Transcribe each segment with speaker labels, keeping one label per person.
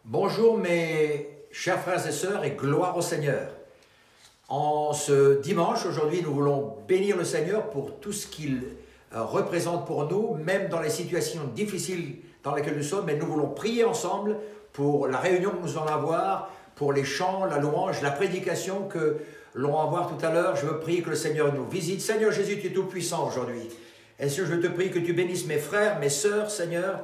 Speaker 1: Bonjour mes chers frères et sœurs et gloire au Seigneur. En ce dimanche, aujourd'hui, nous voulons bénir le Seigneur pour tout ce qu'il représente pour nous, même dans les situations difficiles dans lesquelles nous sommes, mais nous voulons prier ensemble pour la réunion que nous allons avoir, pour les chants, la louange, la prédication que l'on va avoir tout à l'heure. Je veux prier que le Seigneur nous visite. Seigneur Jésus, tu es tout puissant aujourd'hui. Et Seigneur, je te prie que tu bénisses mes frères, mes sœurs, Seigneur,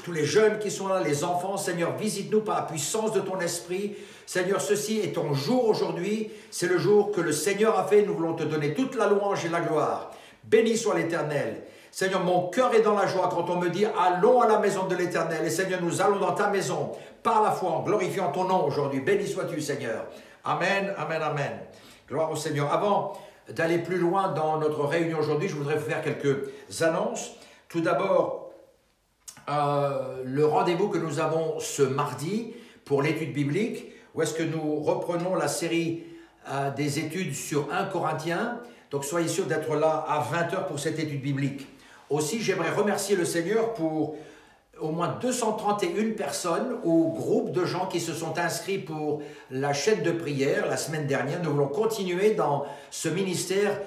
Speaker 1: tous les jeunes qui sont là, les enfants, Seigneur, visite-nous par la puissance de ton esprit. Seigneur, ceci est ton jour aujourd'hui, c'est le jour que le Seigneur a fait, nous voulons te donner toute la louange et la gloire. Béni soit l'Éternel. Seigneur, mon cœur est dans la joie quand on me dit, allons à la maison de l'Éternel. Et Seigneur, nous allons dans ta maison, par la foi, en glorifiant ton nom aujourd'hui. Béni sois-tu, Seigneur. Amen, amen, amen. Gloire au Seigneur. Avant d'aller plus loin dans notre réunion aujourd'hui, je voudrais vous faire quelques annonces. Tout d'abord, le rendez-vous que nous avons ce mardi pour l'étude biblique, où est-ce que nous reprenons la série des études sur 1 Corinthiens. Donc soyez sûrs d'être là à 20 h pour cette étude biblique. Aussi, j'aimerais remercier le Seigneur pour au moins 231 personnes ou groupes de gens qui se sont inscrits pour la chaîne de prière la semaine dernière. Nous voulons continuer dans ce ministère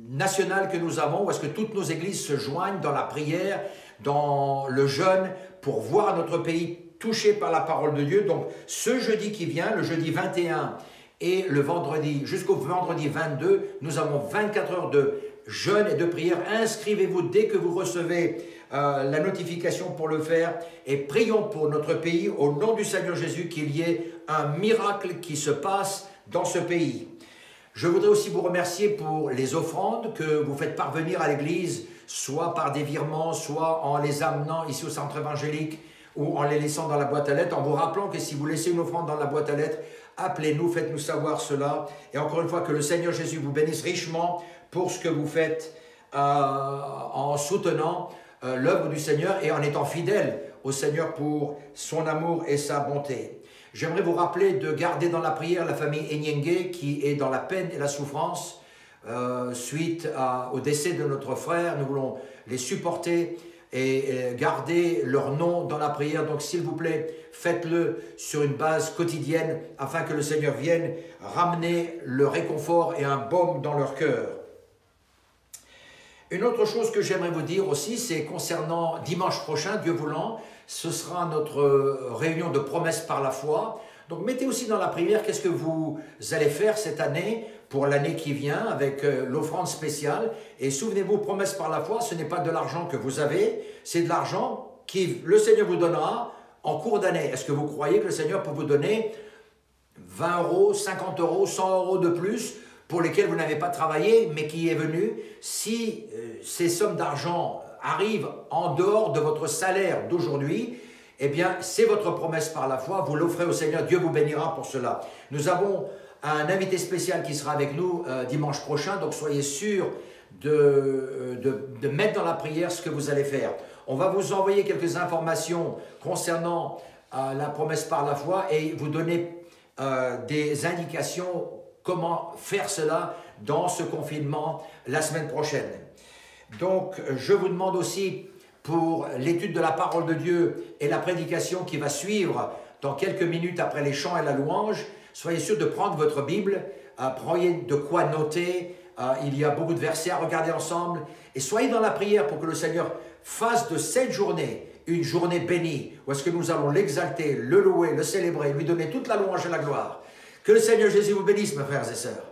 Speaker 1: national que nous avons, où est-ce que toutes nos églises se joignent dans la prière, dans le jeûne, pour voir notre pays touché par la parole de Dieu. Donc ce jeudi qui vient, le jeudi 21 et le vendredi, jusqu'au vendredi 22, nous avons 24 heures de jeûne et de prière. Inscrivez-vous dès que vous recevez la notification pour le faire, et prions pour notre pays au nom du Seigneur Jésus, qu'il y ait un miracle qui se passe dans ce pays. Je voudrais aussi vous remercier pour les offrandes que vous faites parvenir à l'église, soit par des virements, soit en les amenant ici au centre évangélique ou en les laissant dans la boîte à lettres, en vous rappelant que si vous laissez une offrande dans la boîte à lettres, appelez-nous, faites-nous savoir cela. Et encore une fois, que le Seigneur Jésus vous bénisse richement pour ce que vous faites en soutenant l'œuvre du Seigneur et en étant fidèle au Seigneur pour son amour et sa bonté. J'aimerais vous rappeler de garder dans la prière la famille Enyenge qui est dans la peine et la souffrance suite au décès de notre frère. Nous voulons les supporter et garder leur nom dans la prière. Donc s'il vous plaît, faites-le sur une base quotidienne afin que le Seigneur vienne ramener le réconfort et un baume dans leur cœur. Une autre chose que j'aimerais vous dire aussi, c'est concernant dimanche prochain, Dieu voulant, ce sera notre réunion de promesses par la foi. Donc mettez aussi dans la prière qu'est-ce que vous allez faire cette année pour l'année qui vient avec l'offrande spéciale. Et souvenez-vous, promesse par la foi, ce n'est pas de l'argent que vous avez, c'est de l'argent que le Seigneur vous donnera en cours d'année. Est-ce que vous croyez que le Seigneur peut vous donner 20 euros, 50 euros, 100 euros de plus pour lesquels vous n'avez pas travaillé, mais qui est venu? Si ces sommes d'argent arrivent en dehors de votre salaire d'aujourd'hui, eh bien, c'est votre promesse par la foi, vous l'offrez au Seigneur, Dieu vous bénira pour cela. Nous avons un invité spécial qui sera avec nous dimanche prochain, donc soyez sûrs de mettre dans la prière ce que vous allez faire. On va vous envoyer quelques informations concernant la promesse par la foi et vous donner des indications comment faire cela dans ce confinement la semaine prochaine. Donc, je vous demande aussi pour l'étude de la parole de Dieu et la prédication qui va suivre dans quelques minutes après les chants et la louange, soyez sûr de prendre votre Bible, prenez de quoi noter, il y a beaucoup de versets à regarder ensemble, et soyez dans la prière pour que le Seigneur fasse de cette journée une journée bénie, où est-ce que nous allons l'exalter, le louer, le célébrer, lui donner toute la louange et la gloire. Que le Seigneur Jésus vous bénisse, mes frères et sœurs.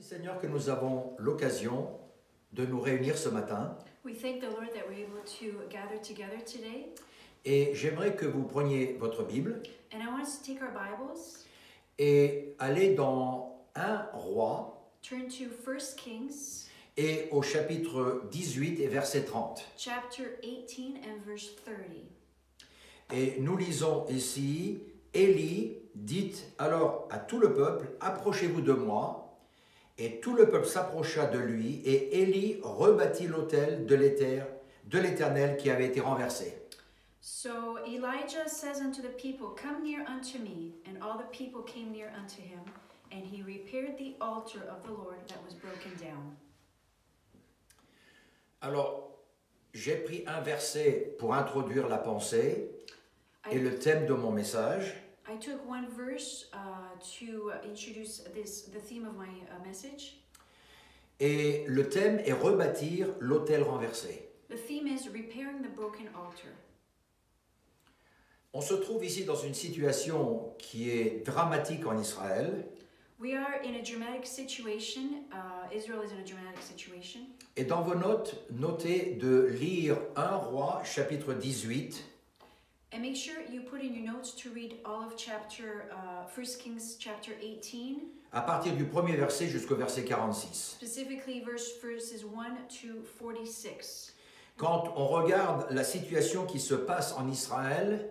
Speaker 1: Seigneur que nous avons l'occasion de nous réunir ce matin.
Speaker 2: We thank the Lord that we're able to gather together today.
Speaker 1: Et j'aimerais que vous preniez votre Bible
Speaker 2: And I want us to take our Bibles,
Speaker 1: et aller dans 1 Roi
Speaker 2: turn to 1 Kings,
Speaker 1: et au chapitre 18 et verset 30.
Speaker 2: chapter 18 and verse 30.
Speaker 1: Et nous lisons ici, Élie dit alors à tout le peuple, approchez-vous de moi. Et tout le peuple s'approcha de lui, et Élie rebâtit l'autel de l'Éternel qui avait été renversé.
Speaker 2: So Elijah says unto the people, come near unto me. And all the people came near unto him, and he repaired the altar of the Lord that was broken down.
Speaker 1: Alors, j'ai pris un verset pour introduire la pensée et le thème de mon message.
Speaker 2: I took one verse to introduce the theme of my message.
Speaker 1: Et le thème est rebâtir l'autel renversé.
Speaker 2: The theme is repairing the broken altar.
Speaker 1: On se trouve ici dans une situation qui est dramatique en Israël.
Speaker 2: We are in a dramatic situation. Israel is in a dramatic situation.
Speaker 1: Et dans vos notes, notez de lire 1 Roi chapitre 18.
Speaker 2: And make sure you put in your notes to read all of 1 Kings chapter 18,
Speaker 1: à partir du premier verset jusqu'au verset 46.
Speaker 2: specifically verses 1 to 46.
Speaker 1: Quand on regarde la situation qui se passe en Israël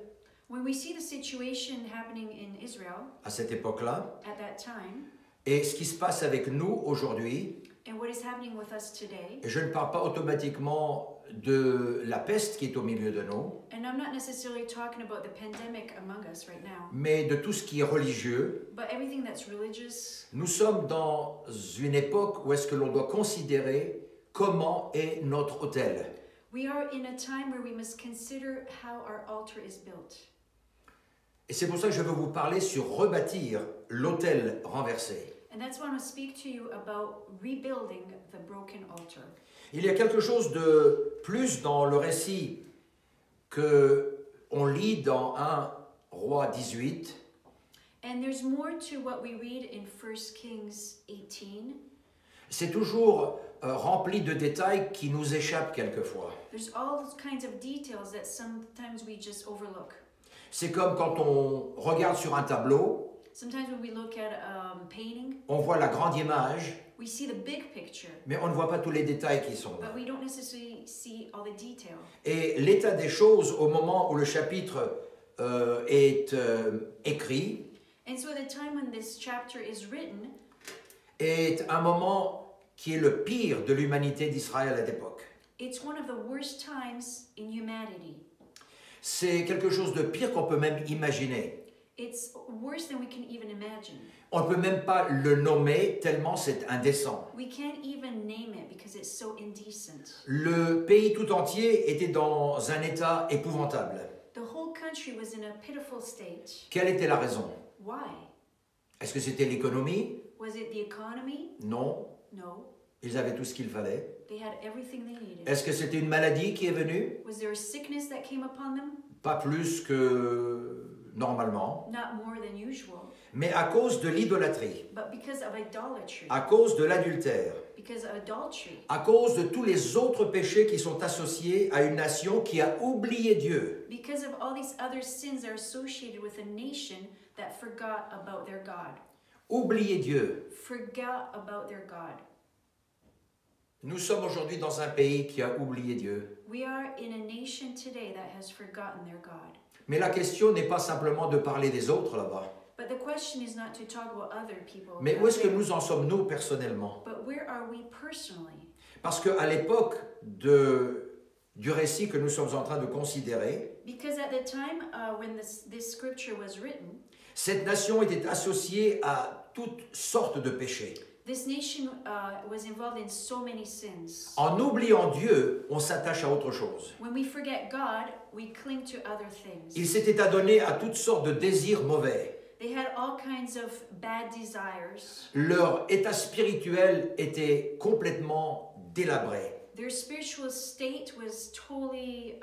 Speaker 2: When we see the situation happening in Israel
Speaker 1: à cette époque-là,
Speaker 2: at that time,
Speaker 1: et ce qui se passe avec nous aujourd'hui,
Speaker 2: and what is happening with us today,
Speaker 1: et je ne parle pas automatiquement de la peste qui est au milieu de nous,
Speaker 2: and I'm not necessarily talking about the pandemic among us right now,
Speaker 1: mais de tout ce qui est religieux,
Speaker 2: but everything that's religious,
Speaker 1: nous sommes dans une époque où est-ce que l'on doit considérer comment est notre autel.
Speaker 2: we are in a time where we must consider how our altar is built.
Speaker 1: Et c'est pour ça que je veux vous parler sur rebâtir l'autel renversé.
Speaker 2: And that's why I want to speak to you about rebuilding the broken altar.
Speaker 1: Il y a quelque chose de plus dans le récit que on lit dans 1 Roi 18.
Speaker 2: And there's more to what we read in 1 Kings 18.
Speaker 1: C'est toujours rempli de détails qui nous échappent quelquefois.
Speaker 2: There's all those kinds of details that sometimes we just overlook.
Speaker 1: C'est comme quand on regarde sur un tableau,
Speaker 2: Sometimes when we look at painting,
Speaker 1: on voit la grande image,
Speaker 2: we see the big picture,
Speaker 1: mais on ne voit pas tous les détails qui sont là.
Speaker 2: but we don't necessarily see all the detail.
Speaker 1: Et l'état des choses au moment où le chapitre est écrit
Speaker 2: And so at the time when this chapter is written,
Speaker 1: est un moment qui est le pire de l'humanité d'Israël à l'époque.
Speaker 2: it's one of the worst times in humanity.
Speaker 1: C'est quelque chose de pire qu'on peut même imaginer.
Speaker 2: It's worse than we can even imagine.
Speaker 1: On ne peut même pas le nommer tellement c'est indécent.
Speaker 2: We can't even name it because it's so indecent.
Speaker 1: Le pays tout entier était dans un état épouvantable.
Speaker 2: The whole country was in a pitiful state.
Speaker 1: Quelle était la raison?
Speaker 2: Why?
Speaker 1: Est-ce que c'était l'économie?
Speaker 2: Was it the economy?
Speaker 1: Non.
Speaker 2: No.
Speaker 1: Ils avaient tout ce qu'il fallait.
Speaker 2: They had everything they needed.
Speaker 1: Est-ce que c'était une maladie qui est venue?
Speaker 2: Was there a sickness that came upon them?
Speaker 1: Pas plus que normalement.
Speaker 2: Not more than usual.
Speaker 1: Mais à cause de l'idolâtrie,
Speaker 2: But because of idolatry,
Speaker 1: à cause de l'adultère,
Speaker 2: because of adultery,
Speaker 1: à cause de tous les autres péchés qui sont associés à une nation qui a oublié Dieu.
Speaker 2: because of all these other sins that are associated with a nation that forgot about their God.
Speaker 1: Oublié Dieu.
Speaker 2: Forgot about their God.
Speaker 1: Nous sommes aujourd'hui dans un pays qui a oublié Dieu.
Speaker 2: We are in a nation today that has forgotten their God.
Speaker 1: Mais la question n'est pas simplement de parler des autres là-bas.
Speaker 2: But the question is not to talk about other people.
Speaker 1: Mais
Speaker 2: out
Speaker 1: où est-ce que
Speaker 2: there,
Speaker 1: nous en sommes, nous, personnellement?
Speaker 2: but where are we personally?
Speaker 1: Parce qu'à l'époque du récit que nous sommes en train de considérer,
Speaker 2: Because at the time when this scripture was written,
Speaker 1: cette nation était associée à toutes sortes de péchés.
Speaker 2: this nation was involved in so many sins.
Speaker 1: En oubliant Dieu, on s'attache à autre chose.
Speaker 2: When we forget God, we cling to other things.
Speaker 1: Ils s'étaient adonnés à toutes sortes de désirs mauvais.
Speaker 2: They had all kinds of bad desires.
Speaker 1: Leur état spirituel était complètement délabré.
Speaker 2: Their spiritual state was totally.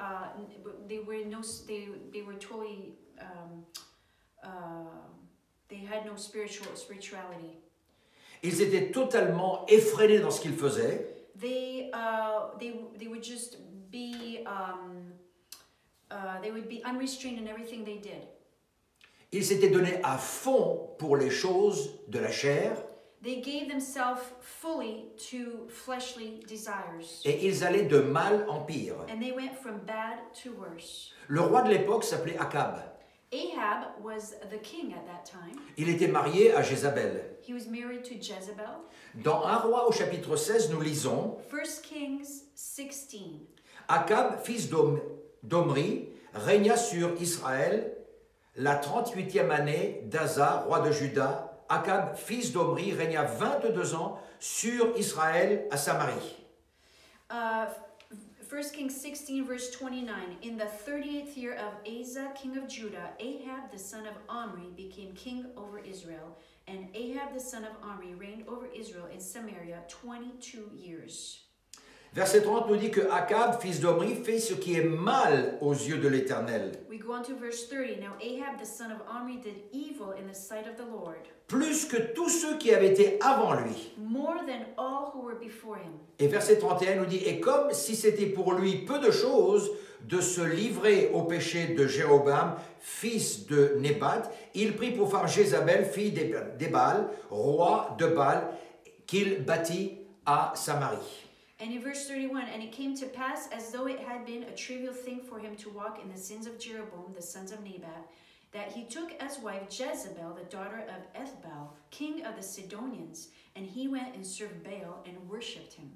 Speaker 2: They were no. They were totally. They had no spirituality.
Speaker 1: Ils étaient totalement effrénés dans ce qu'ils faisaient.
Speaker 2: They would just be. They would be unrestrained in everything they did.
Speaker 1: Ils s'étaient donnés à fond pour les choses de la chair
Speaker 2: They gave themselves fully to fleshly desires.
Speaker 1: et ils allaient de mal en pire.
Speaker 2: And they went from bad to worse.
Speaker 1: Le roi de l'époque s'appelait Akab.
Speaker 2: Ahab was the king at that time.
Speaker 1: Il était marié à Jézabel.
Speaker 2: He was married to Jezebel.
Speaker 1: Dans 1 roi au chapitre 16, nous lisons
Speaker 2: 1 Kings 16.
Speaker 1: Akab, fils d'Omri, régna sur Israël la 38e année d'Asa, roi de Juda. Akab, fils d'Omri, régna 22 ans sur Israël à Samarie.
Speaker 2: 1 Kings 16, verse 29. In the 38th year of Asa, king of Judah, Ahab the son of Omri became king over Israel. And Ahab the son of Omri reigned over Israel in Samaria 22 years.
Speaker 1: Verset 30 nous dit que Akab, fils d'Omri, fait ce qui est mal aux yeux de l'Éternel,
Speaker 2: We go on to verse 30. Now Ahab the son of Omri did evil in the sight of the Lord,
Speaker 1: plus que tous ceux qui avaient été avant lui.
Speaker 2: more than all who were before him.
Speaker 1: Et verset 31 nous dit, et comme si c'était pour lui peu de choses de se livrer au péché de Jéroboam, fils de Nébat, il prit pour femme Jézabel, fille d'Ébal, roi de Baal, qu'il bâtit à Samarie.
Speaker 2: And in verse 31, and it came to pass, as though it had been a trivial thing for him to walk in the sins of Jeroboam, the sons of Nebat, that he took as wife Jezebel, the daughter of Ethbaal, king of the Sidonians, and he went and served Baal and worshipped him.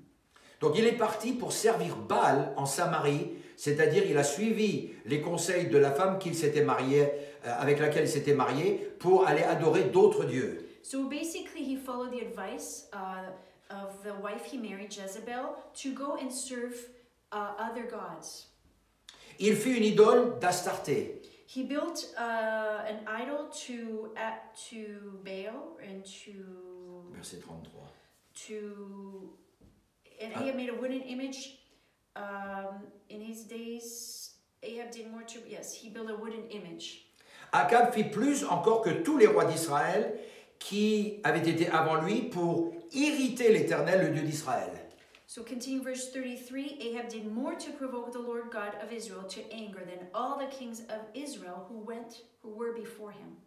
Speaker 1: Donc il est parti pour servir Baal en Samarie, c'est-à-dire il a suivi les conseils de la femme qu'il s'était marié, avec laquelle il s'était marié, pour aller adorer d'autres dieux.
Speaker 2: So basically he followed the advice of the wife he married, Jezebel, to go and serve other gods.
Speaker 1: Il fit une idole d'Astarté.
Speaker 2: He built an idol to Baal and
Speaker 1: Verset 33.
Speaker 2: And Ahab made a wooden image. In his days, Ahab did more to, yes, he built a wooden image.
Speaker 1: Akab fit plus encore que tous les rois d'Israël qui avaient été avant lui pour irriter l'Éternel, le Dieu d'Israël.
Speaker 2: So continuing verse 33, Ahab did more to provoke the Lord God of Israel to anger than all the kings of Israel who were before him.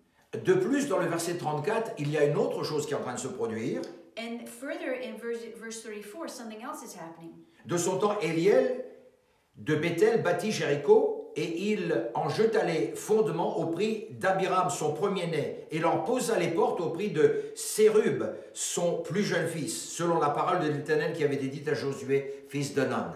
Speaker 1: De plus, dans le verset 34, il y a une autre chose qui est en train de se produire.
Speaker 2: And further in verse 34, something else is happening.
Speaker 1: De son temps, Éliel de Bethel bâtit Jéricho et il en jeta les fondements au prix d'Abiram, son premier-né, et il en posa les portes au prix de Sérub, son plus jeune fils, selon la parole de l'Éternel qui avait été dite à Josué, fils de Nun.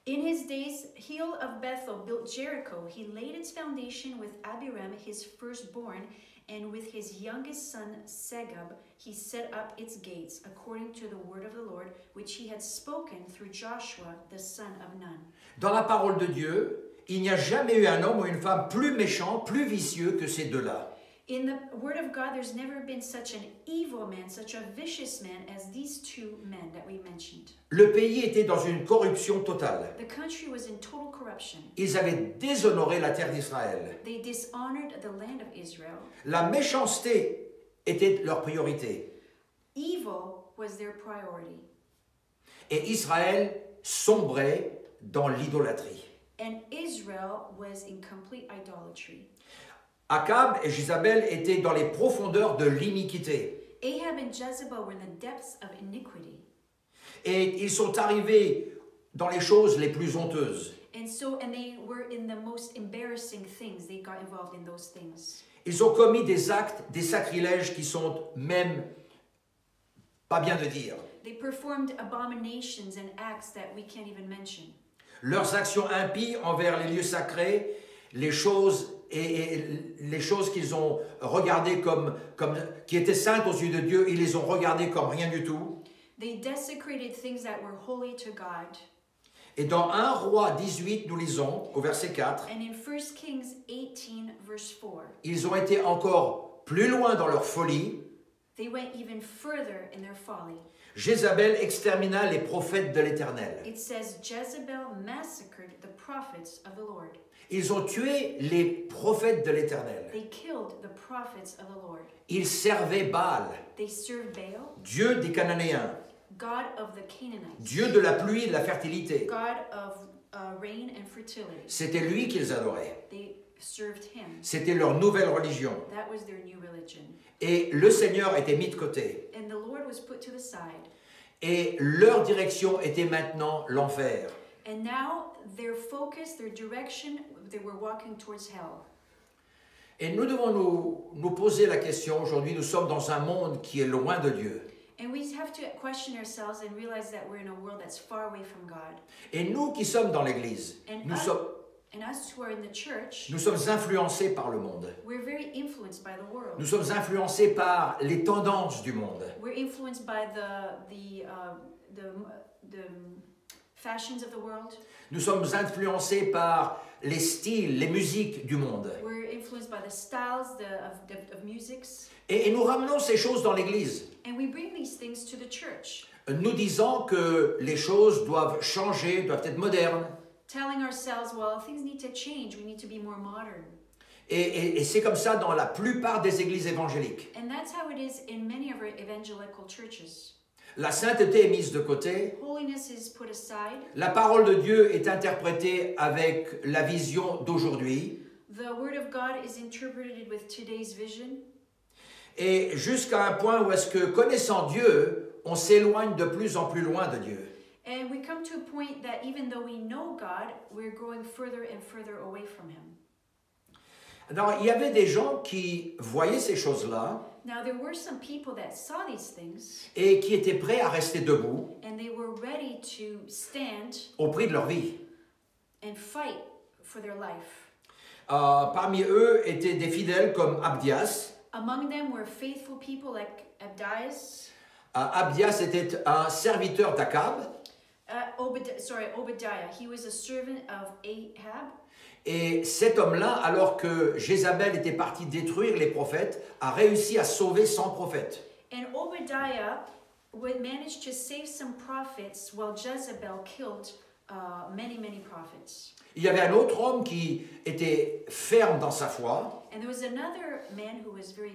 Speaker 2: In his days, Hiel of Bethel built Jericho. He laid its foundation with Abiram, his firstborn, and with his youngest son Segub, he set up its gates, according to the word of the Lord, which he had spoken through Joshua, the son of Nun.
Speaker 1: Dans la parole de Dieu, il n'y a jamais eu un homme ou une femme plus méchant, plus vicieux que ces deux-là.
Speaker 2: In the word of God, there's never been such an evil man, such a vicious man as these two men that we mentioned.
Speaker 1: Le pays était dans une corruption totale.
Speaker 2: The country was in total corruption.
Speaker 1: Ils avaient déshonoré la terre d'Israël.
Speaker 2: They dishonored the land of Israel.
Speaker 1: La méchanceté était leur priorité.
Speaker 2: Evil was their priority.
Speaker 1: Et Israël sombrait dans l'idolâtrie.
Speaker 2: And Israel was in complete idolatry.
Speaker 1: Akab et Jézabel étaient dans les profondeurs de l'iniquité.
Speaker 2: Ahab and Jezebel were in the depths of iniquity.
Speaker 1: Et ils sont arrivés dans les choses les plus honteuses.
Speaker 2: And they were in the most embarrassing things. They got involved in those things.
Speaker 1: Ils ont commis des actes, des sacrilèges qui sont même pas bien de dire.
Speaker 2: They performed abominations and acts that we can't even mention.
Speaker 1: Leurs actions impies envers les lieux sacrés, les choses qu'ils ont regardées comme qui étaient saintes aux yeux de Dieu, ils les ont regardées comme rien du tout.
Speaker 2: They desecrated things that were holy to God.
Speaker 1: Et dans 1 Roi 18, nous lisons au verset 4,
Speaker 2: And in 1 Kings 18 verse 4,
Speaker 1: ils ont été encore plus loin dans leur folie.
Speaker 2: they went even further in their folly.
Speaker 1: Jézabel extermina les prophètes de l'Éternel.
Speaker 2: It says Jezebel massacred the prophets of the Lord.
Speaker 1: Ils ont tué les prophètes de l'Éternel.
Speaker 2: They killed the prophets of the Lord.
Speaker 1: Ils servaient Baal,
Speaker 2: They served Baal,
Speaker 1: Dieu des Cananéens,
Speaker 2: God of the Canaanites,
Speaker 1: Dieu de la pluie et de la fertilité.
Speaker 2: God of rain and fertility.
Speaker 1: C'était lui qu'ils adoraient.
Speaker 2: They served him.
Speaker 1: C'était leur nouvelle religion.
Speaker 2: That was their new religion.
Speaker 1: Et le Seigneur était mis de côté.
Speaker 2: And the Lord was put to the side.
Speaker 1: Et leur direction était maintenant l'enfer.
Speaker 2: And now their focus, their direction, they were walking towards hell.
Speaker 1: Et nous devons nous poser la question aujourd'hui, nous sommes dans un monde qui est loin de Dieu.
Speaker 2: And we have to question ourselves and realize that we're in a world that's far away from God.
Speaker 1: Et nous qui sommes dans l'Église, nous
Speaker 2: us who are in the church,
Speaker 1: sommes influencés par le monde.
Speaker 2: we're very influenced by the world.
Speaker 1: Nous sommes influencés par les tendances du monde.
Speaker 2: We're influenced by the fashions of the world.
Speaker 1: Nous sommes influencés par les styles, les musiques du monde.
Speaker 2: We're influenced by the styles of musics.
Speaker 1: Et nous ramenons ces choses dans l'Église.
Speaker 2: And we bring these things to the church.
Speaker 1: Nous disant que les choses doivent changer, doivent être modernes.
Speaker 2: Telling ourselves, well, things need to change. We need to be more modern.
Speaker 1: Et c'est comme ça dans la plupart des églises évangéliques.
Speaker 2: And that's how it is in many of our evangelical churches.
Speaker 1: La sainteté est mise de côté.
Speaker 2: Holiness is put aside.
Speaker 1: La parole de Dieu est interprétée avec la vision d'aujourd'hui.
Speaker 2: The Word of God is interpreted with today's vision.
Speaker 1: Et jusqu'à un point où est-ce que, connaissant Dieu, on s'éloigne de plus en plus loin de Dieu.
Speaker 2: And we come to a point that even though we know God, we're growing further and further away from Him.
Speaker 1: Alors, il y avait des gens qui voyaient ces choses-là
Speaker 2: Now, there were some people that saw these things,
Speaker 1: et qui étaient prêts à rester debout
Speaker 2: and they were ready to stand
Speaker 1: au prix de leur vie.
Speaker 2: and fight for their life.
Speaker 1: Parmi eux étaient des fidèles comme Abdias.
Speaker 2: Among them were faithful people like Abdias.
Speaker 1: Abdias était un serviteur d'Akab.
Speaker 2: Obadiah. He was a servant of Ahab.
Speaker 1: Et cet homme-là, alors que Jézabel était partie détruire les prophètes, a réussi à sauver 100 prophètes.
Speaker 2: And Obadiah managed to save some prophets while Jezebel killed many prophets.
Speaker 1: Il y avait un autre homme qui était ferme dans sa foi,
Speaker 2: And there was another man who was very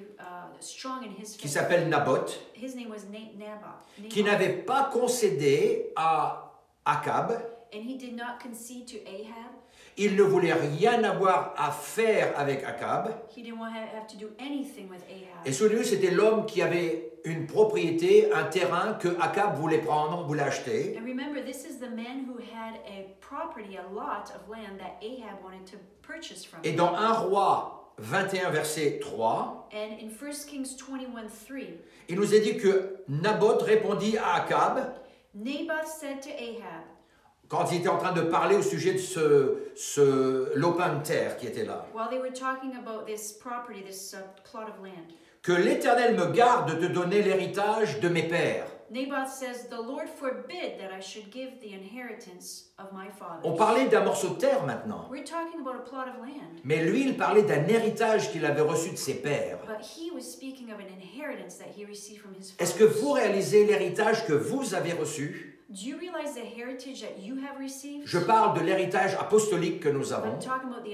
Speaker 2: strong in his
Speaker 1: qui
Speaker 2: faith.
Speaker 1: s'appelle Naboth,
Speaker 2: His name was Naboth.
Speaker 1: qui n'avait pas concédé à Akab.
Speaker 2: And he did not concede to Ahab.
Speaker 1: Il ne voulait rien avoir à faire avec Akab.
Speaker 2: He didn't want to have to do anything with Ahab.
Speaker 1: Et celui-là, c'était l'homme qui avait une propriété, un terrain que Akab voulait prendre, voulait acheter.
Speaker 2: And remember, this is the man who had a property, a lot of land that Ahab wanted to purchase from
Speaker 1: Et
Speaker 2: him.
Speaker 1: dans 1 Roi 21, verset 3,
Speaker 2: And in 1 Kings 21:3,
Speaker 1: il nous est dit que Naboth répondit à Akab,
Speaker 2: Naboth said to Ahab,
Speaker 1: quand il était en train de parler au sujet de ce lopin de terre qui était là,
Speaker 2: while they were talking about this property, this plot of land,
Speaker 1: que l'Éternel me garde de te donner l'héritage de mes pères.
Speaker 2: Naboth says, the Lord forbid that I should give the inheritance of my father.
Speaker 1: On parlait d'un morceau de terre maintenant,
Speaker 2: We're talking about a plot of land.
Speaker 1: mais lui, il parlait d'un héritage qu'il avait reçu de ses pères.
Speaker 2: But he was speaking of an inheritance that he received from his
Speaker 1: Est-ce que
Speaker 2: fathers.
Speaker 1: vous réalisez l'héritage que vous avez reçu?
Speaker 2: Do you realize the heritage that you have received?
Speaker 1: Je parle de l'héritage apostolique que nous avons,
Speaker 2: I'm talking about the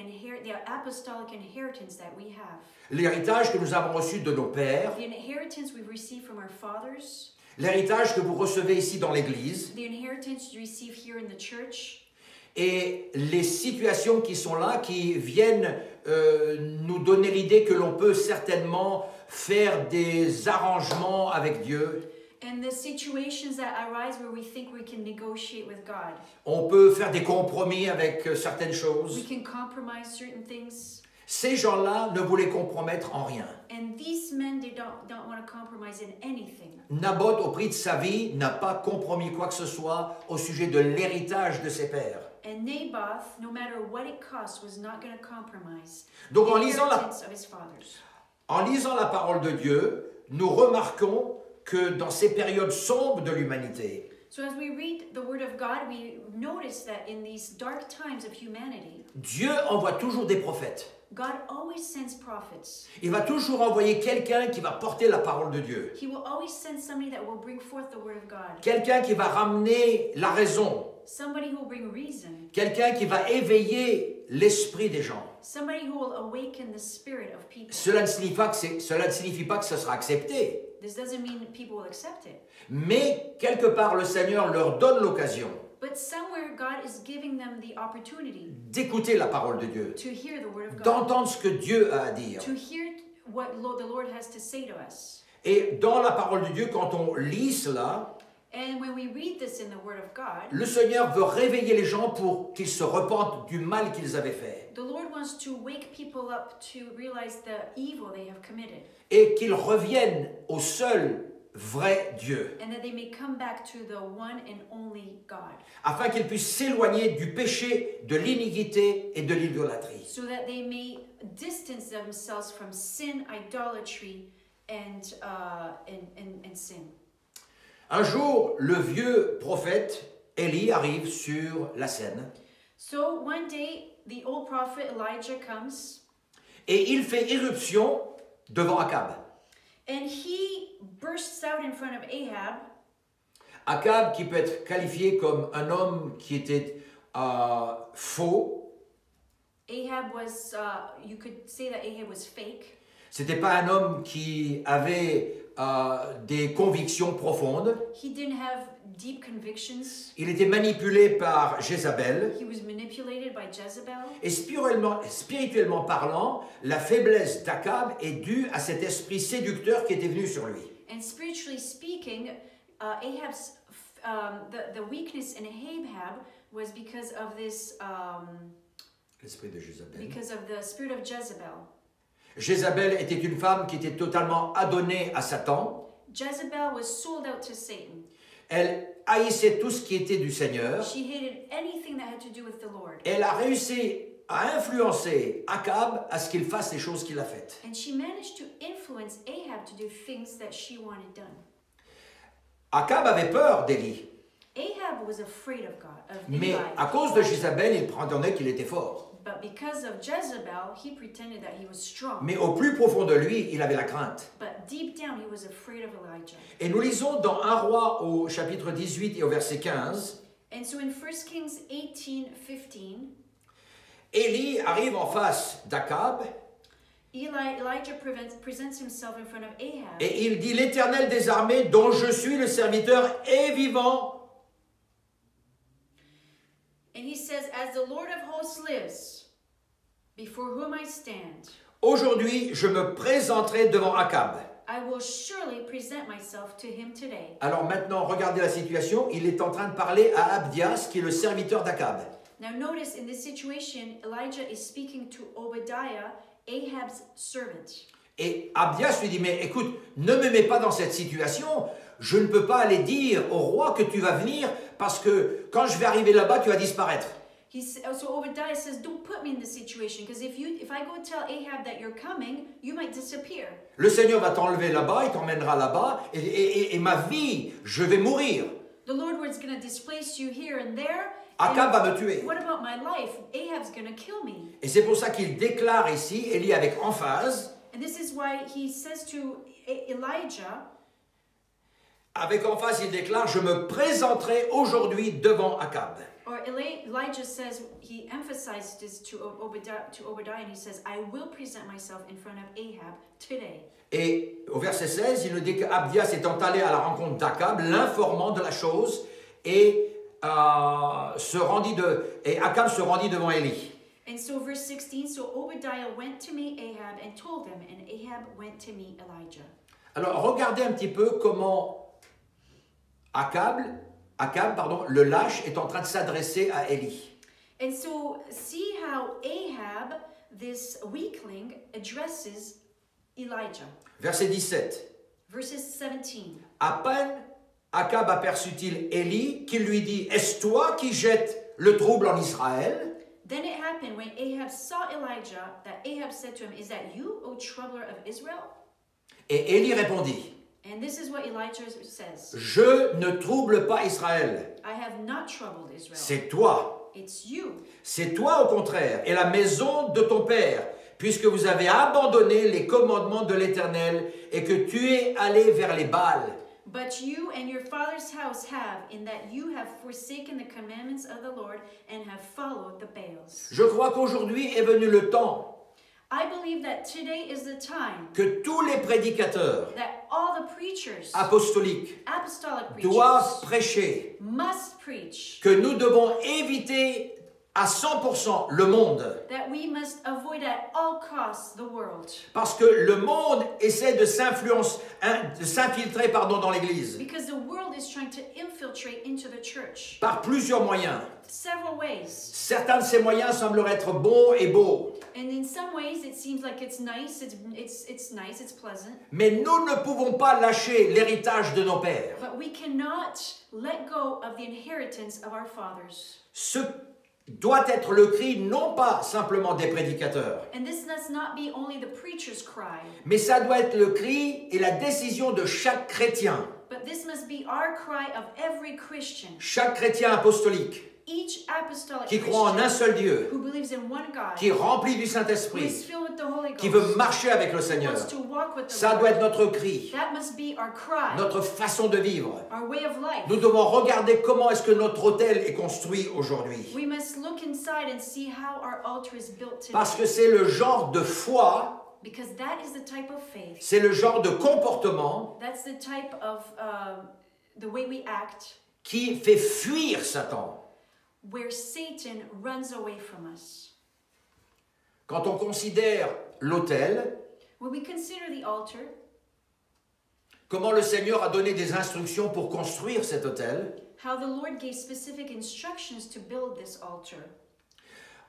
Speaker 2: apostolic inheritance that we have.
Speaker 1: l'héritage que nous avons reçu de nos pères,
Speaker 2: The inheritance we've received from our fathers.
Speaker 1: l'héritage que vous recevez ici dans l'Église,
Speaker 2: The inheritance you receive here in the church.
Speaker 1: et les situations qui sont là, qui viennent nous donner l'idée que l'on peut certainement faire des arrangements avec Dieu.
Speaker 2: And the situations that arise where we think we can negotiate with God.
Speaker 1: On peut faire des compromis avec certaines
Speaker 2: We
Speaker 1: choses.
Speaker 2: can compromise certain things.
Speaker 1: Ces gens-là ne voulaient compromettre en rien.
Speaker 2: And these men, they don't want to compromise in anything.
Speaker 1: Naboth, au prix de sa vie, n'a pas compromis quoi que ce soit au sujet de l'héritage de ses pères.
Speaker 2: And Naboth, no matter what it cost, was not going to compromise
Speaker 1: Donc
Speaker 2: the
Speaker 1: en lisant
Speaker 2: inheritance of his fathers.
Speaker 1: la parole de Dieu, nous remarquons que dans ces périodes sombres de l'humanité,
Speaker 2: So as we read the Word of God, we notice that in these dark times of humanity,
Speaker 1: Dieu envoie toujours des prophètes.
Speaker 2: God always sends prophets.
Speaker 1: Il va toujours envoyer quelqu'un qui va porter la parole de Dieu.
Speaker 2: He will always send somebody that will bring forth the Word of God.
Speaker 1: Quelqu'un qui va ramener la raison.
Speaker 2: Somebody who will bring reason.
Speaker 1: Quelqu'un qui va éveiller l'esprit des gens.
Speaker 2: Somebody who will awaken the spirit of people.
Speaker 1: Cela ne signifie pas que ce sera accepté.
Speaker 2: This doesn't mean people will accept it.
Speaker 1: Mais quelque part, le Seigneur leur donne l'occasion
Speaker 2: But somewhere God is giving them the opportunity
Speaker 1: d'écouter la parole de Dieu,
Speaker 2: to hear the Word of God.
Speaker 1: d'entendre ce que Dieu a à dire.
Speaker 2: To hear what the Lord has to say to us.
Speaker 1: Et dans la parole de Dieu, quand on lit cela,
Speaker 2: And when we read this in the Word of God,
Speaker 1: le Seigneur veut réveiller les gens pour qu'ils se repentent du mal qu'ils avaient fait
Speaker 2: the Lord wants to wake people up to realize the evil they have committed,
Speaker 1: et qu'ils reviennent au seul vrai Dieu,
Speaker 2: and that they may come back to the one and only God,
Speaker 1: afin qu'ils puissent s'éloigner du péché, de l'iniquité et de l'idolâtrie.
Speaker 2: so that they may distance themselves from sin, idolatry, and sin.
Speaker 1: Un jour, le vieux prophète Élie arrive sur la scène
Speaker 2: So one day, the old prophet Elijah comes,
Speaker 1: et il fait irruption devant Akab.
Speaker 2: and he bursts out in front of Ahab.
Speaker 1: Akab qui peut être qualifié comme un homme qui était faux.
Speaker 2: Ahab was, you could say that Ahab was fake.
Speaker 1: Ce n'était pas un homme qui avait des convictions profondes.
Speaker 2: He didn't have deep convictions.
Speaker 1: Il était manipulé par Jézabel.
Speaker 2: He was manipulated by Jezebel.
Speaker 1: Et spirituellement parlant, la faiblesse d'Akab est due à cet esprit séducteur qui était venu sur lui.
Speaker 2: And spiritually speaking, Ahab's the weakness in Ahab was because of this
Speaker 1: L'esprit de Jézabel.
Speaker 2: because of the spirit of Jezebel.
Speaker 1: Jézabel était une femme qui était totalement adonnée à Satan.
Speaker 2: Jezebel was sold out to Satan.
Speaker 1: Elle haïssait tout ce qui était du Seigneur.
Speaker 2: She hated anything that had to do with the Lord.
Speaker 1: Elle a réussi à influencer Akab à ce qu'il fasse les choses qu'il a faites.
Speaker 2: And she managed to influence Ahab to do things that she wanted done.
Speaker 1: Akab avait peur d'Élie,
Speaker 2: Ahab was afraid of God, of
Speaker 1: mais
Speaker 2: Eli.
Speaker 1: à cause de Jézabel, il prétendait qu'il était fort.
Speaker 2: But because of Jezebel, he pretended that he was strong.
Speaker 1: Mais au plus profond de lui, il avait la crainte.
Speaker 2: But deep down, he was afraid of Elijah.
Speaker 1: Et nous lisons dans 1 Roi au chapitre 18 et au verset 15,
Speaker 2: And so in 1 Kings 18:15,
Speaker 1: Élie arrive en face d'Akab
Speaker 2: Elijah presents himself in front of Ahab.
Speaker 1: et il dit « L'Éternel des armées, dont je suis le serviteur, est vivant. »
Speaker 2: And he says, as the Lord of hosts lives, before whom I stand,
Speaker 1: Aujourd'hui, je me présenterai devant Akab.
Speaker 2: I will surely present myself to him today.
Speaker 1: Alors maintenant, regardez la situation. Il est en train de parler à Abdias, qui est le serviteur d'Akab.
Speaker 2: Now notice in this situation, Elijah is speaking to Obadiah, Ahab's servant.
Speaker 1: Et Abdias lui dit, mais écoute, ne me mets pas dans cette situation. Je ne peux pas aller dire au roi que tu vas venir parce que quand je vais arriver là-bas, tu vas disparaître.
Speaker 2: So Obadiah says, don't put me in this situation, because if I go tell Ahab that you're coming, you might disappear.
Speaker 1: Le Seigneur va t'enlever là-bas, il t'emmènera là-bas, et ma vie, je vais mourir.
Speaker 2: The Lord was going to displace you here and there.
Speaker 1: Akab va me tuer.
Speaker 2: What about my life? Ahab's going to kill me.
Speaker 1: Et c'est pour ça qu'il déclare ici, Élie avec emphase,
Speaker 2: And this is why he says to Elijah,
Speaker 1: il déclare, je me présenterai aujourd'hui devant Akab.
Speaker 2: or Elijah says, he emphasized this to Obadiah, and he says, I will present myself in front of Ahab today.
Speaker 1: Et au verset 16, il nous dit qu'Abdias étant allé à la rencontre d'Akab, l'informant de la chose, et Akab se rendit devant Élie.
Speaker 2: And so verse 16, so Obadiah went to meet Ahab and told him, and Ahab went to meet Elijah.
Speaker 1: Alors regardez un petit peu comment Akab, le lâche, est en train de s'adresser à Élie.
Speaker 2: And so see how Ahab, this weakling, addresses Elijah.
Speaker 1: Verset 17.
Speaker 2: Verses 17.
Speaker 1: À peine Akab aperçut-il Élie qui lui dit, est-ce toi qui jettes le trouble en Israël?
Speaker 2: Then it happened when Ahab saw Elijah that Ahab said to him, is that you, O troubler of Israel?
Speaker 1: Et Élie répondit,
Speaker 2: And this is what Elijah says.
Speaker 1: je ne trouble pas Israël,
Speaker 2: I have not troubled Israel.
Speaker 1: c'est toi.
Speaker 2: It's you.
Speaker 1: C'est toi au contraire, et la maison de ton père, puisque vous avez abandonné les commandements de l'Éternel et que tu es allé vers les Baals.
Speaker 2: But you and your father's house have, in that you have forsaken the commandments of the Lord and have followed the Baals.
Speaker 1: Je crois qu'aujourd'hui est venu le temps
Speaker 2: I believe that today is the time
Speaker 1: que tous les prédicateurs
Speaker 2: that all the preachers,
Speaker 1: apostoliques
Speaker 2: apostolic
Speaker 1: doivent
Speaker 2: preachers,
Speaker 1: prêcher
Speaker 2: must preach
Speaker 1: que nous devons éviter à 100% le monde.
Speaker 2: that we must avoid at all costs the world.
Speaker 1: Parce que le monde essaie de s'infiltrer dans l'Église
Speaker 2: Because the world is trying to infiltrate into the church.
Speaker 1: par plusieurs moyens.
Speaker 2: Several ways.
Speaker 1: Certains de ces moyens sembleraient être bons et beaux.
Speaker 2: And in some ways it seems like it's nice, it's nice, it's pleasant.
Speaker 1: Mais nous ne pouvons pas lâcher l'héritage de nos pères.
Speaker 2: But we cannot let go of the inheritance of our fathers.
Speaker 1: Ce doit être le cri non pas simplement des prédicateurs,
Speaker 2: And this must not be only the preacher's cry,
Speaker 1: mais ça doit être le cri et la décision de chaque chrétien,
Speaker 2: but this must be our cry of every Christian,
Speaker 1: chaque chrétien apostolique
Speaker 2: each apostolic
Speaker 1: qui croit en un
Speaker 2: Christian
Speaker 1: seul Dieu,
Speaker 2: who believes in one God,
Speaker 1: qui est rempli du
Speaker 2: who is
Speaker 1: Saint-Esprit,
Speaker 2: filled with the Holy
Speaker 1: qui veut
Speaker 2: Ghost,
Speaker 1: marcher avec le
Speaker 2: who
Speaker 1: Seigneur.
Speaker 2: wants to walk with the
Speaker 1: Ça doit
Speaker 2: Lord.
Speaker 1: être notre cri,
Speaker 2: That must be our cry,
Speaker 1: notre façon de vivre.
Speaker 2: our way of life.
Speaker 1: Nous devons regarder comment est-ce que notre autel est construit aujourd'hui.
Speaker 2: We must look inside and see how our altar is built today.
Speaker 1: Parce que c'est le genre de foi
Speaker 2: Because that is the type of faith.
Speaker 1: c'est le genre de comportement
Speaker 2: That's the type of the way we act,
Speaker 1: qui fait fuir Satan.
Speaker 2: where Satan runs away from us.
Speaker 1: Quand on considère l'autel,
Speaker 2: When we consider the altar,
Speaker 1: comment le Seigneur a donné des instructions pour construire cet autel,
Speaker 2: how the Lord gave specific instructions to build this altar.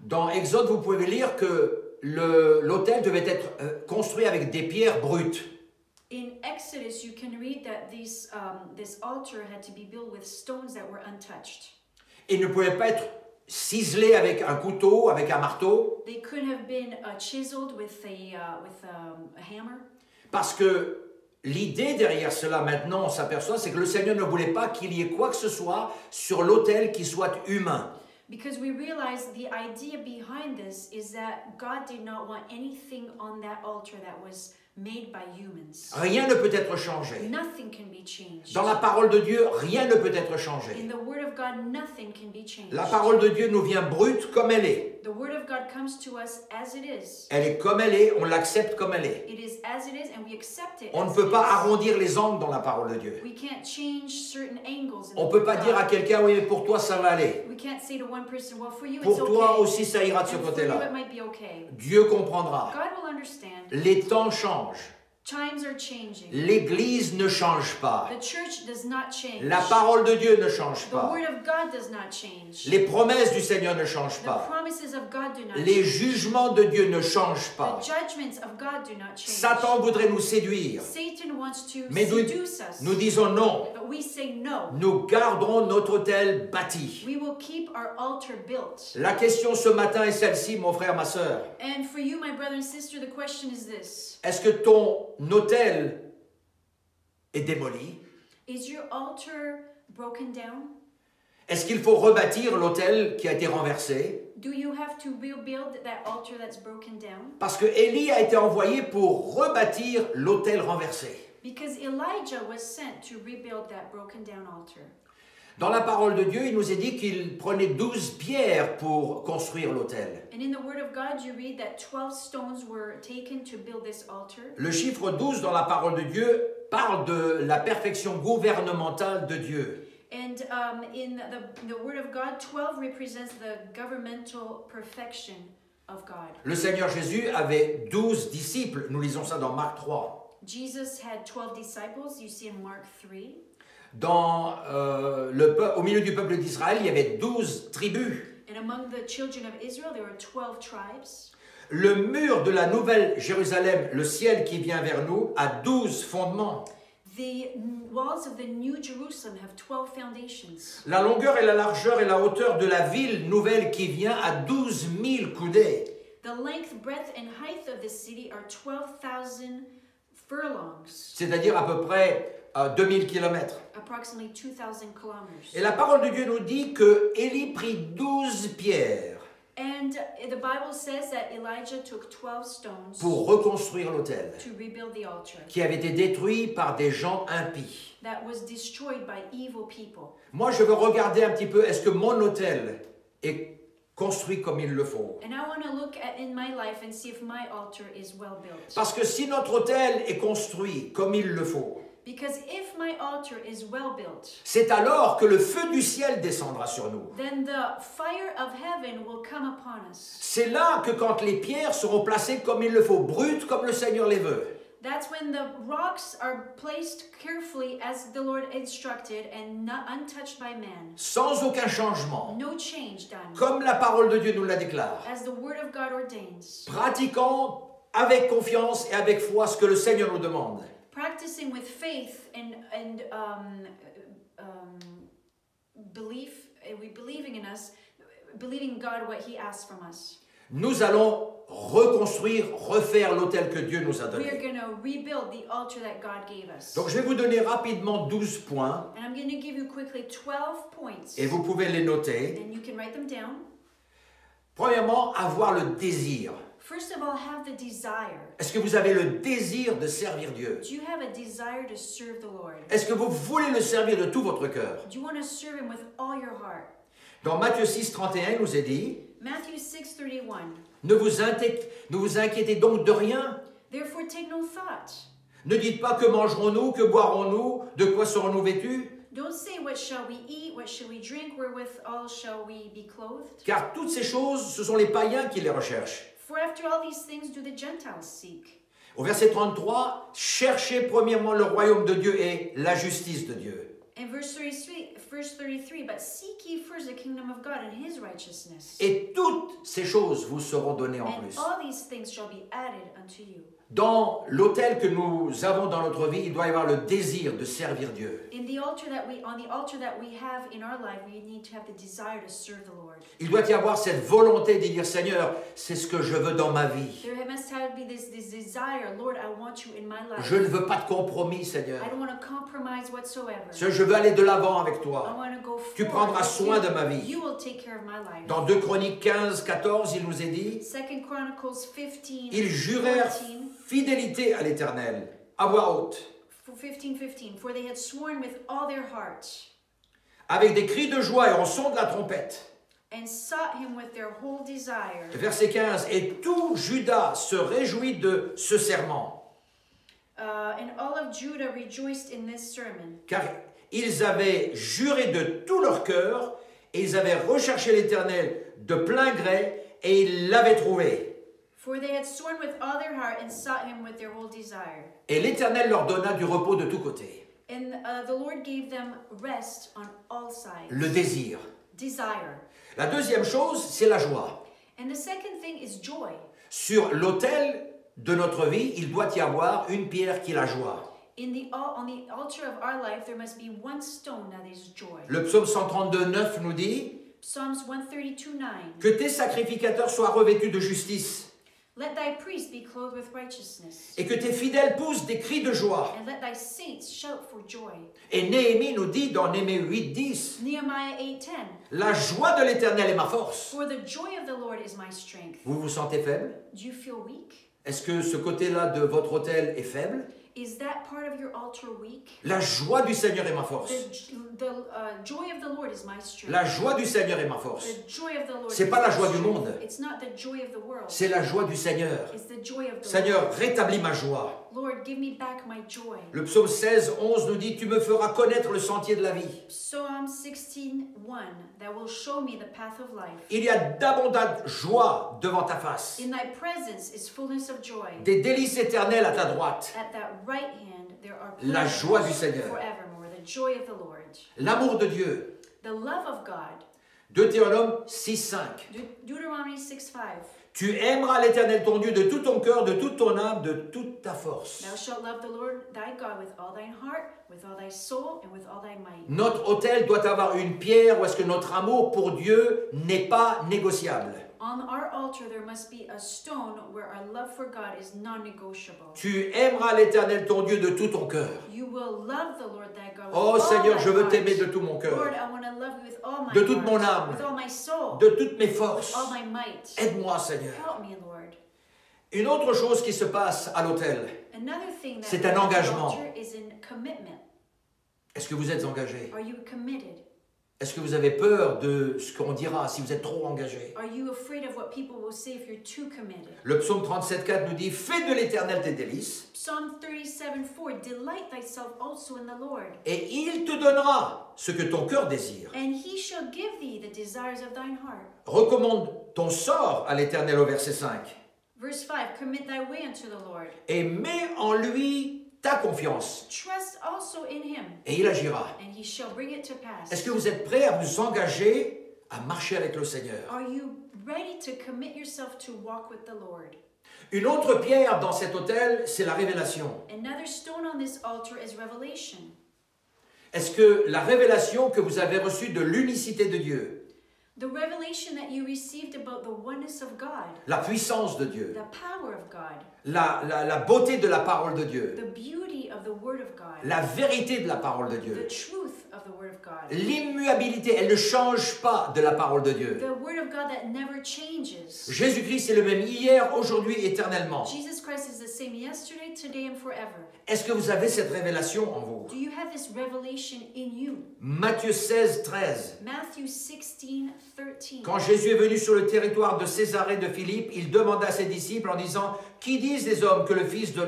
Speaker 1: dans Exode, vous pouvez lire que l'autel devait être construit avec des pierres brutes.
Speaker 2: In Exodus, you can read that this altar had to be built with stones that were untouched.
Speaker 1: Et ne pouvait pas être ciselé avec un couteau, avec un marteau,
Speaker 2: They could have been chiseled with a hammer.
Speaker 1: parce que l'idée derrière cela, maintenant, on s'aperçoit, c'est que le Seigneur ne voulait pas qu'il y ait quoi que ce soit sur l'autel qui soit humain.
Speaker 2: Because we realize the idea behind this is that God did not want anything on that altar that was made by humans.
Speaker 1: Rien ne peut être changé.
Speaker 2: Nothing can be changed.
Speaker 1: Dans la parole de Dieu, rien ne peut être changé.
Speaker 2: In the Word of God, nothing can be changed.
Speaker 1: La parole de Dieu nous vient brute comme elle est.
Speaker 2: The Word of God comes to us as it is.
Speaker 1: Elle est comme elle est, on l'accepte comme elle est.
Speaker 2: It is as it is, and we accept it.
Speaker 1: On ne
Speaker 2: as
Speaker 1: peut
Speaker 2: it
Speaker 1: pas
Speaker 2: is.
Speaker 1: arrondir les angles dans la parole de Dieu.
Speaker 2: We can't change certain angles. In
Speaker 1: On ne
Speaker 2: the
Speaker 1: peut
Speaker 2: Word
Speaker 1: pas
Speaker 2: of
Speaker 1: dire à
Speaker 2: God.
Speaker 1: quelqu'un, oui, mais pour toi ça va aller.
Speaker 2: We can't say to one person, well, for you
Speaker 1: Pour
Speaker 2: it's okay.
Speaker 1: toi aussi ça ira de ce
Speaker 2: And for you
Speaker 1: côté-là.
Speaker 2: it might be okay.
Speaker 1: Dieu comprendra.
Speaker 2: God will understand.
Speaker 1: Les temps changent.
Speaker 2: Times are changing.
Speaker 1: L'Église ne change pas.
Speaker 2: The church does not change.
Speaker 1: La parole de Dieu ne change
Speaker 2: The
Speaker 1: pas.
Speaker 2: Word of God does not change.
Speaker 1: Les promesses du Seigneur ne changent
Speaker 2: The
Speaker 1: pas.
Speaker 2: promises of God do not
Speaker 1: Les
Speaker 2: change.
Speaker 1: jugements de Dieu ne changent pas.
Speaker 2: The judgments of God do not change.
Speaker 1: Satan voudrait nous séduire.
Speaker 2: Satan wants to
Speaker 1: Mais
Speaker 2: seduce us.
Speaker 1: nous disons non.
Speaker 2: But we say no.
Speaker 1: Nous garderons notre autel bâti.
Speaker 2: We will keep our altar built.
Speaker 1: La question ce matin est celle-ci, mon frère, ma sœur.
Speaker 2: And for you, my brother and sister, the question is this.
Speaker 1: Est-ce que ton autel est démoli?
Speaker 2: Is your altar broken down?
Speaker 1: Est-ce qu'il faut rebâtir l'autel qui a été renversé?
Speaker 2: Do you have to rebuild that altar that's broken down?
Speaker 1: Parce que Élie a été envoyé pour rebâtir l'autel renversé.
Speaker 2: Because Elijah was sent to rebuild that broken down altar.
Speaker 1: Dans la parole de Dieu, il nous est dit qu'il prenait 12 pierres pour construire l'autel.
Speaker 2: And in the Word of God, you read that 12 stones were taken to build this altar.
Speaker 1: Le chiffre 12 dans la parole de Dieu parle de la perfection gouvernementale de Dieu.
Speaker 2: And in the Word of God, 12 represents the governmental perfection of God.
Speaker 1: Le Seigneur Jésus avait 12 disciples. Nous lisons ça dans Marc 3.
Speaker 2: Jesus had 12 disciples, you see in Mark 3.
Speaker 1: Au milieu du peuple d'Israël, il y avait 12 tribus.
Speaker 2: And among the children of Israel, there were 12 tribes.
Speaker 1: Le mur de la Nouvelle Jérusalem, le ciel qui vient vers nous, a 12 fondements.
Speaker 2: The walls of the New Jerusalem have 12 foundations.
Speaker 1: La longueur et la largeur et la hauteur de la ville nouvelle qui vient a 12 000 coudées.
Speaker 2: The length, breadth, and height of the city are 12,000 furlongs,
Speaker 1: C'est-à-dire à peu près 2000 kilomètres.
Speaker 2: approximately 2,000 kilometers.
Speaker 1: Et la parole de Dieu nous dit que Élie prit 12 pierres
Speaker 2: And the Bible says that Elijah took 12 stones
Speaker 1: pour reconstruire l'autel,
Speaker 2: to rebuild the altar
Speaker 1: qui avait été détruit par des gens impies.
Speaker 2: that was destroyed by evil people.
Speaker 1: Moi, je veux regarder un petit peu, est-ce que mon autel est construit comme il le faut?
Speaker 2: And I want to look at in my life and see if my altar is well built.
Speaker 1: Parce que si notre autel est construit comme il le faut,
Speaker 2: Because if my altar is well built,
Speaker 1: c'est alors que le feu du ciel descendra sur nous.
Speaker 2: then the fire of heaven will come upon us.
Speaker 1: C'est là que quand les pierres seront placées comme il le faut, brutes comme le Seigneur les veut,
Speaker 2: That's when the rocks are placed carefully as the Lord instructed and not untouched by man.
Speaker 1: sans aucun changement,
Speaker 2: No change done.
Speaker 1: comme la parole de Dieu nous la déclare,
Speaker 2: As the word of God ordains.
Speaker 1: pratiquant avec confiance et avec foi ce que le Seigneur nous demande.
Speaker 2: Practicing with faith and belief, believing in us, believing God what He asks from us.
Speaker 1: Nous allons reconstruire, refaire l'autel que Dieu nous a
Speaker 2: We are
Speaker 1: donné.
Speaker 2: going to rebuild the altar that God gave us.
Speaker 1: Donc je vais vous donner rapidement 12 points
Speaker 2: And I'm going to give you quickly 12 points.
Speaker 1: et vous pouvez les noter.
Speaker 2: And you can write them down.
Speaker 1: Premièrement, avoir le désir.
Speaker 2: First of all, have the desire.
Speaker 1: Est-ce que vous avez le désir de servir Dieu?
Speaker 2: Do you have a desire to serve the Lord?
Speaker 1: Est-ce que vous voulez le servir de tout votre cœur?
Speaker 2: Do you want to serve Him with all your heart?
Speaker 1: Dans Matthieu 6, 31, il nous est dit,
Speaker 2: Matthew 6:31.
Speaker 1: ne vous inquiétez donc de rien,
Speaker 2: Therefore take no thought.
Speaker 1: Ne dites pas que mangerons-nous, que boirons-nous, de quoi serons-nous vêtus,
Speaker 2: Don't say, what shall we eat, what shall we drink, wherewithal shall we be clothed?
Speaker 1: car toutes ces choses, ce sont les païens qui les recherchent.
Speaker 2: For after all these things do the Gentiles seek.
Speaker 1: Au verset 33, cherchez premièrement le royaume de Dieu et la justice de Dieu.
Speaker 2: In verse 33, but seek ye first the kingdom of God and his righteousness.
Speaker 1: Et toutes ces choses vous seront données en
Speaker 2: And
Speaker 1: plus.
Speaker 2: all these things shall be added unto you.
Speaker 1: Dans l'autel que nous avons dans notre vie, il doit y avoir le désir de servir Dieu.
Speaker 2: On the altar that we have in our life, we need to have the desire to serve the Lord.
Speaker 1: Il doit y avoir cette volonté de dire, Seigneur, c'est ce que je veux dans ma vie.
Speaker 2: There must have be this desire, Lord, I want you in my life.
Speaker 1: Je ne veux pas de compromis, Seigneur.
Speaker 2: I don't want to compromise whatsoever.
Speaker 1: Je veux aller de l'avant avec
Speaker 2: I
Speaker 1: toi.
Speaker 2: want to go forward.
Speaker 1: Tu prendras soin de ma vie.
Speaker 2: You will take care of my life.
Speaker 1: Dans 2 Chroniques 15, 14, il nous est dit,
Speaker 2: 2 Chronicles 15,
Speaker 1: ils jurèrent
Speaker 2: 14,
Speaker 1: fidélité à l'Éternel, à voix haute,
Speaker 2: 15, for they had sworn with all their heart,
Speaker 1: avec des cris de joie et en son de la trompette.
Speaker 2: and sought him with their whole desire.
Speaker 1: Verset 15, et tout Juda se réjouit de ce serment,
Speaker 2: And all of Judah rejoiced in this sermon,
Speaker 1: car ils avaient juré de tout leur cœur, et ils avaient recherché l'Éternel de plein gré, et ils l'avaient trouvé.
Speaker 2: for they had sworn with all their heart and sought him with their whole desire.
Speaker 1: Et l'Éternel leur donna du repos de tous côtés.
Speaker 2: And the Lord gave them rest on all sides.
Speaker 1: Le désir.
Speaker 2: Desire.
Speaker 1: La deuxième chose, c'est la joie.
Speaker 2: And the second thing is joy.
Speaker 1: Sur l'autel de notre vie, il doit y avoir une pierre qui est la joie.
Speaker 2: On the altar of our life, there must be one stone that is joy.
Speaker 1: Le psaume 132, 9 nous dit
Speaker 2: Psalms 132:9.
Speaker 1: que tes sacrificateurs soient revêtus de justice
Speaker 2: Let thy priests be clothed with righteousness,
Speaker 1: et que tes fidèles poussent des cris de joie.
Speaker 2: and let thy saints shout for joy.
Speaker 1: Et Néhémie nous dit dans Néhémie 8, 10,
Speaker 2: Nehemiah 8:10.
Speaker 1: la joie de l'Éternel est ma force.
Speaker 2: For the joy of the Lord is my strength.
Speaker 1: Vous vous sentez faible?
Speaker 2: Do you feel weak?
Speaker 1: Est-ce que ce côté-là de votre autel est faible?
Speaker 2: Is that part of your altar weak?
Speaker 1: La joie du Seigneur est ma force.
Speaker 2: The joy of the Lord is my strength.
Speaker 1: La joie du Seigneur est ma force.
Speaker 2: The joy of the Lord
Speaker 1: C'est
Speaker 2: is
Speaker 1: pas la
Speaker 2: my
Speaker 1: joie du
Speaker 2: strength.
Speaker 1: monde.
Speaker 2: It's not the joy of the world.
Speaker 1: C'est la joie du Seigneur.
Speaker 2: It's the joy of the
Speaker 1: Seigneur,
Speaker 2: Lord.
Speaker 1: rétablis ma joie.
Speaker 2: Lord, give me back my joy.
Speaker 1: Le psaume 16, 11 nous dit, tu me feras connaître le sentier de la vie.
Speaker 2: Psalm 16:1, that will show me the path of life.
Speaker 1: Il y a d'abondantes joies devant ta face.
Speaker 2: In thy presence is fullness of joy.
Speaker 1: Des délices éternelles à ta droite.
Speaker 2: At that right hand there are
Speaker 1: La
Speaker 2: pleasures
Speaker 1: joie du Seigneur.
Speaker 2: forevermore, the joy of the Lord.
Speaker 1: L'amour de Dieu.
Speaker 2: The love of God.
Speaker 1: Deutéronome 6, 5.
Speaker 2: Deuteronomy 6:5.
Speaker 1: Tu aimeras l'Éternel ton Dieu de tout ton cœur, de toute ton âme, de toute ta force.
Speaker 2: Thou shalt love the Lord thy God with all thine heart, with all thy soul, and with all thy might.
Speaker 1: Notre autel doit avoir une pierre où est-ce que notre amour pour Dieu n'est pas négociable.
Speaker 2: On our altar there must be a stone where our love for God is non-negotiable.
Speaker 1: Tu aimeras l'Éternel ton Dieu de tout ton cœur.
Speaker 2: You will love the Lord thy God with
Speaker 1: Oh
Speaker 2: all
Speaker 1: Seigneur,
Speaker 2: thy
Speaker 1: je veux
Speaker 2: heart.
Speaker 1: t'aimer de tout mon
Speaker 2: Lord,
Speaker 1: cœur,
Speaker 2: I want to love you with all my
Speaker 1: de toute
Speaker 2: heart,
Speaker 1: mon âme,
Speaker 2: with all my soul,
Speaker 1: de toutes mes
Speaker 2: with
Speaker 1: forces.
Speaker 2: all my might.
Speaker 1: Aide-moi Seigneur.
Speaker 2: Help me, Lord.
Speaker 1: Une autre chose qui se passe à l'autel,
Speaker 2: Another thing that
Speaker 1: c'est un
Speaker 2: happens at the
Speaker 1: engagement.
Speaker 2: altar is in commitment.
Speaker 1: Est-ce que vous êtes engagé?
Speaker 2: Are you committed?
Speaker 1: Est-ce que vous avez peur de ce qu'on dira si vous êtes trop engagé?
Speaker 2: Are you afraid of what people will say if you're too committed?
Speaker 1: Le psaume 37,4 nous dit, fais de l'Éternel tes délices,
Speaker 2: Psalm 37:4, delight thyself also in the Lord,
Speaker 1: et il te donnera ce que ton cœur désire.
Speaker 2: and he shall give thee the desires of thine heart.
Speaker 1: Recommande ton sort à l'Éternel au verset 5,
Speaker 2: Verse 5, commit thy way unto the Lord.
Speaker 1: et mets en lui ta confiance,
Speaker 2: Trust also in him,
Speaker 1: et il agira.
Speaker 2: and he shall bring it to pass.
Speaker 1: Est-ce que vous êtes prêts à vous engager à marcher avec le Seigneur?
Speaker 2: Are you ready to commit yourself to walk with the Lord?
Speaker 1: Une autre pierre dans cet autel, c'est la révélation.
Speaker 2: Another stone on this altar is revelation.
Speaker 1: Est-ce que la révélation que vous avez reçue de l'unicité de Dieu,
Speaker 2: The revelation that you received about the oneness of God,
Speaker 1: la puissance de Dieu,
Speaker 2: the power of God,
Speaker 1: la beauté de la parole de Dieu,
Speaker 2: the beauty of the Word of God,
Speaker 1: la vérité de la parole de
Speaker 2: the
Speaker 1: Dieu,
Speaker 2: truth of the Word of God.
Speaker 1: L'immuabilité, elle ne change pas de la parole de Dieu.
Speaker 2: The Word of God that never changes.
Speaker 1: Jésus-Christ est le même hier, aujourd'hui, éternellement.
Speaker 2: Jesus Christ is the same yesterday, today, and forever.
Speaker 1: Est-ce que vous avez cette révélation en vous?
Speaker 2: Do you have this revelation in you?
Speaker 1: Matthieu 16, 13.
Speaker 2: Matthew 16:13.
Speaker 1: Quand Jésus est venu sur le territoire de Césarée de Philippe, il demanda à ses disciples en disant « Qui disent les hommes que le Fils de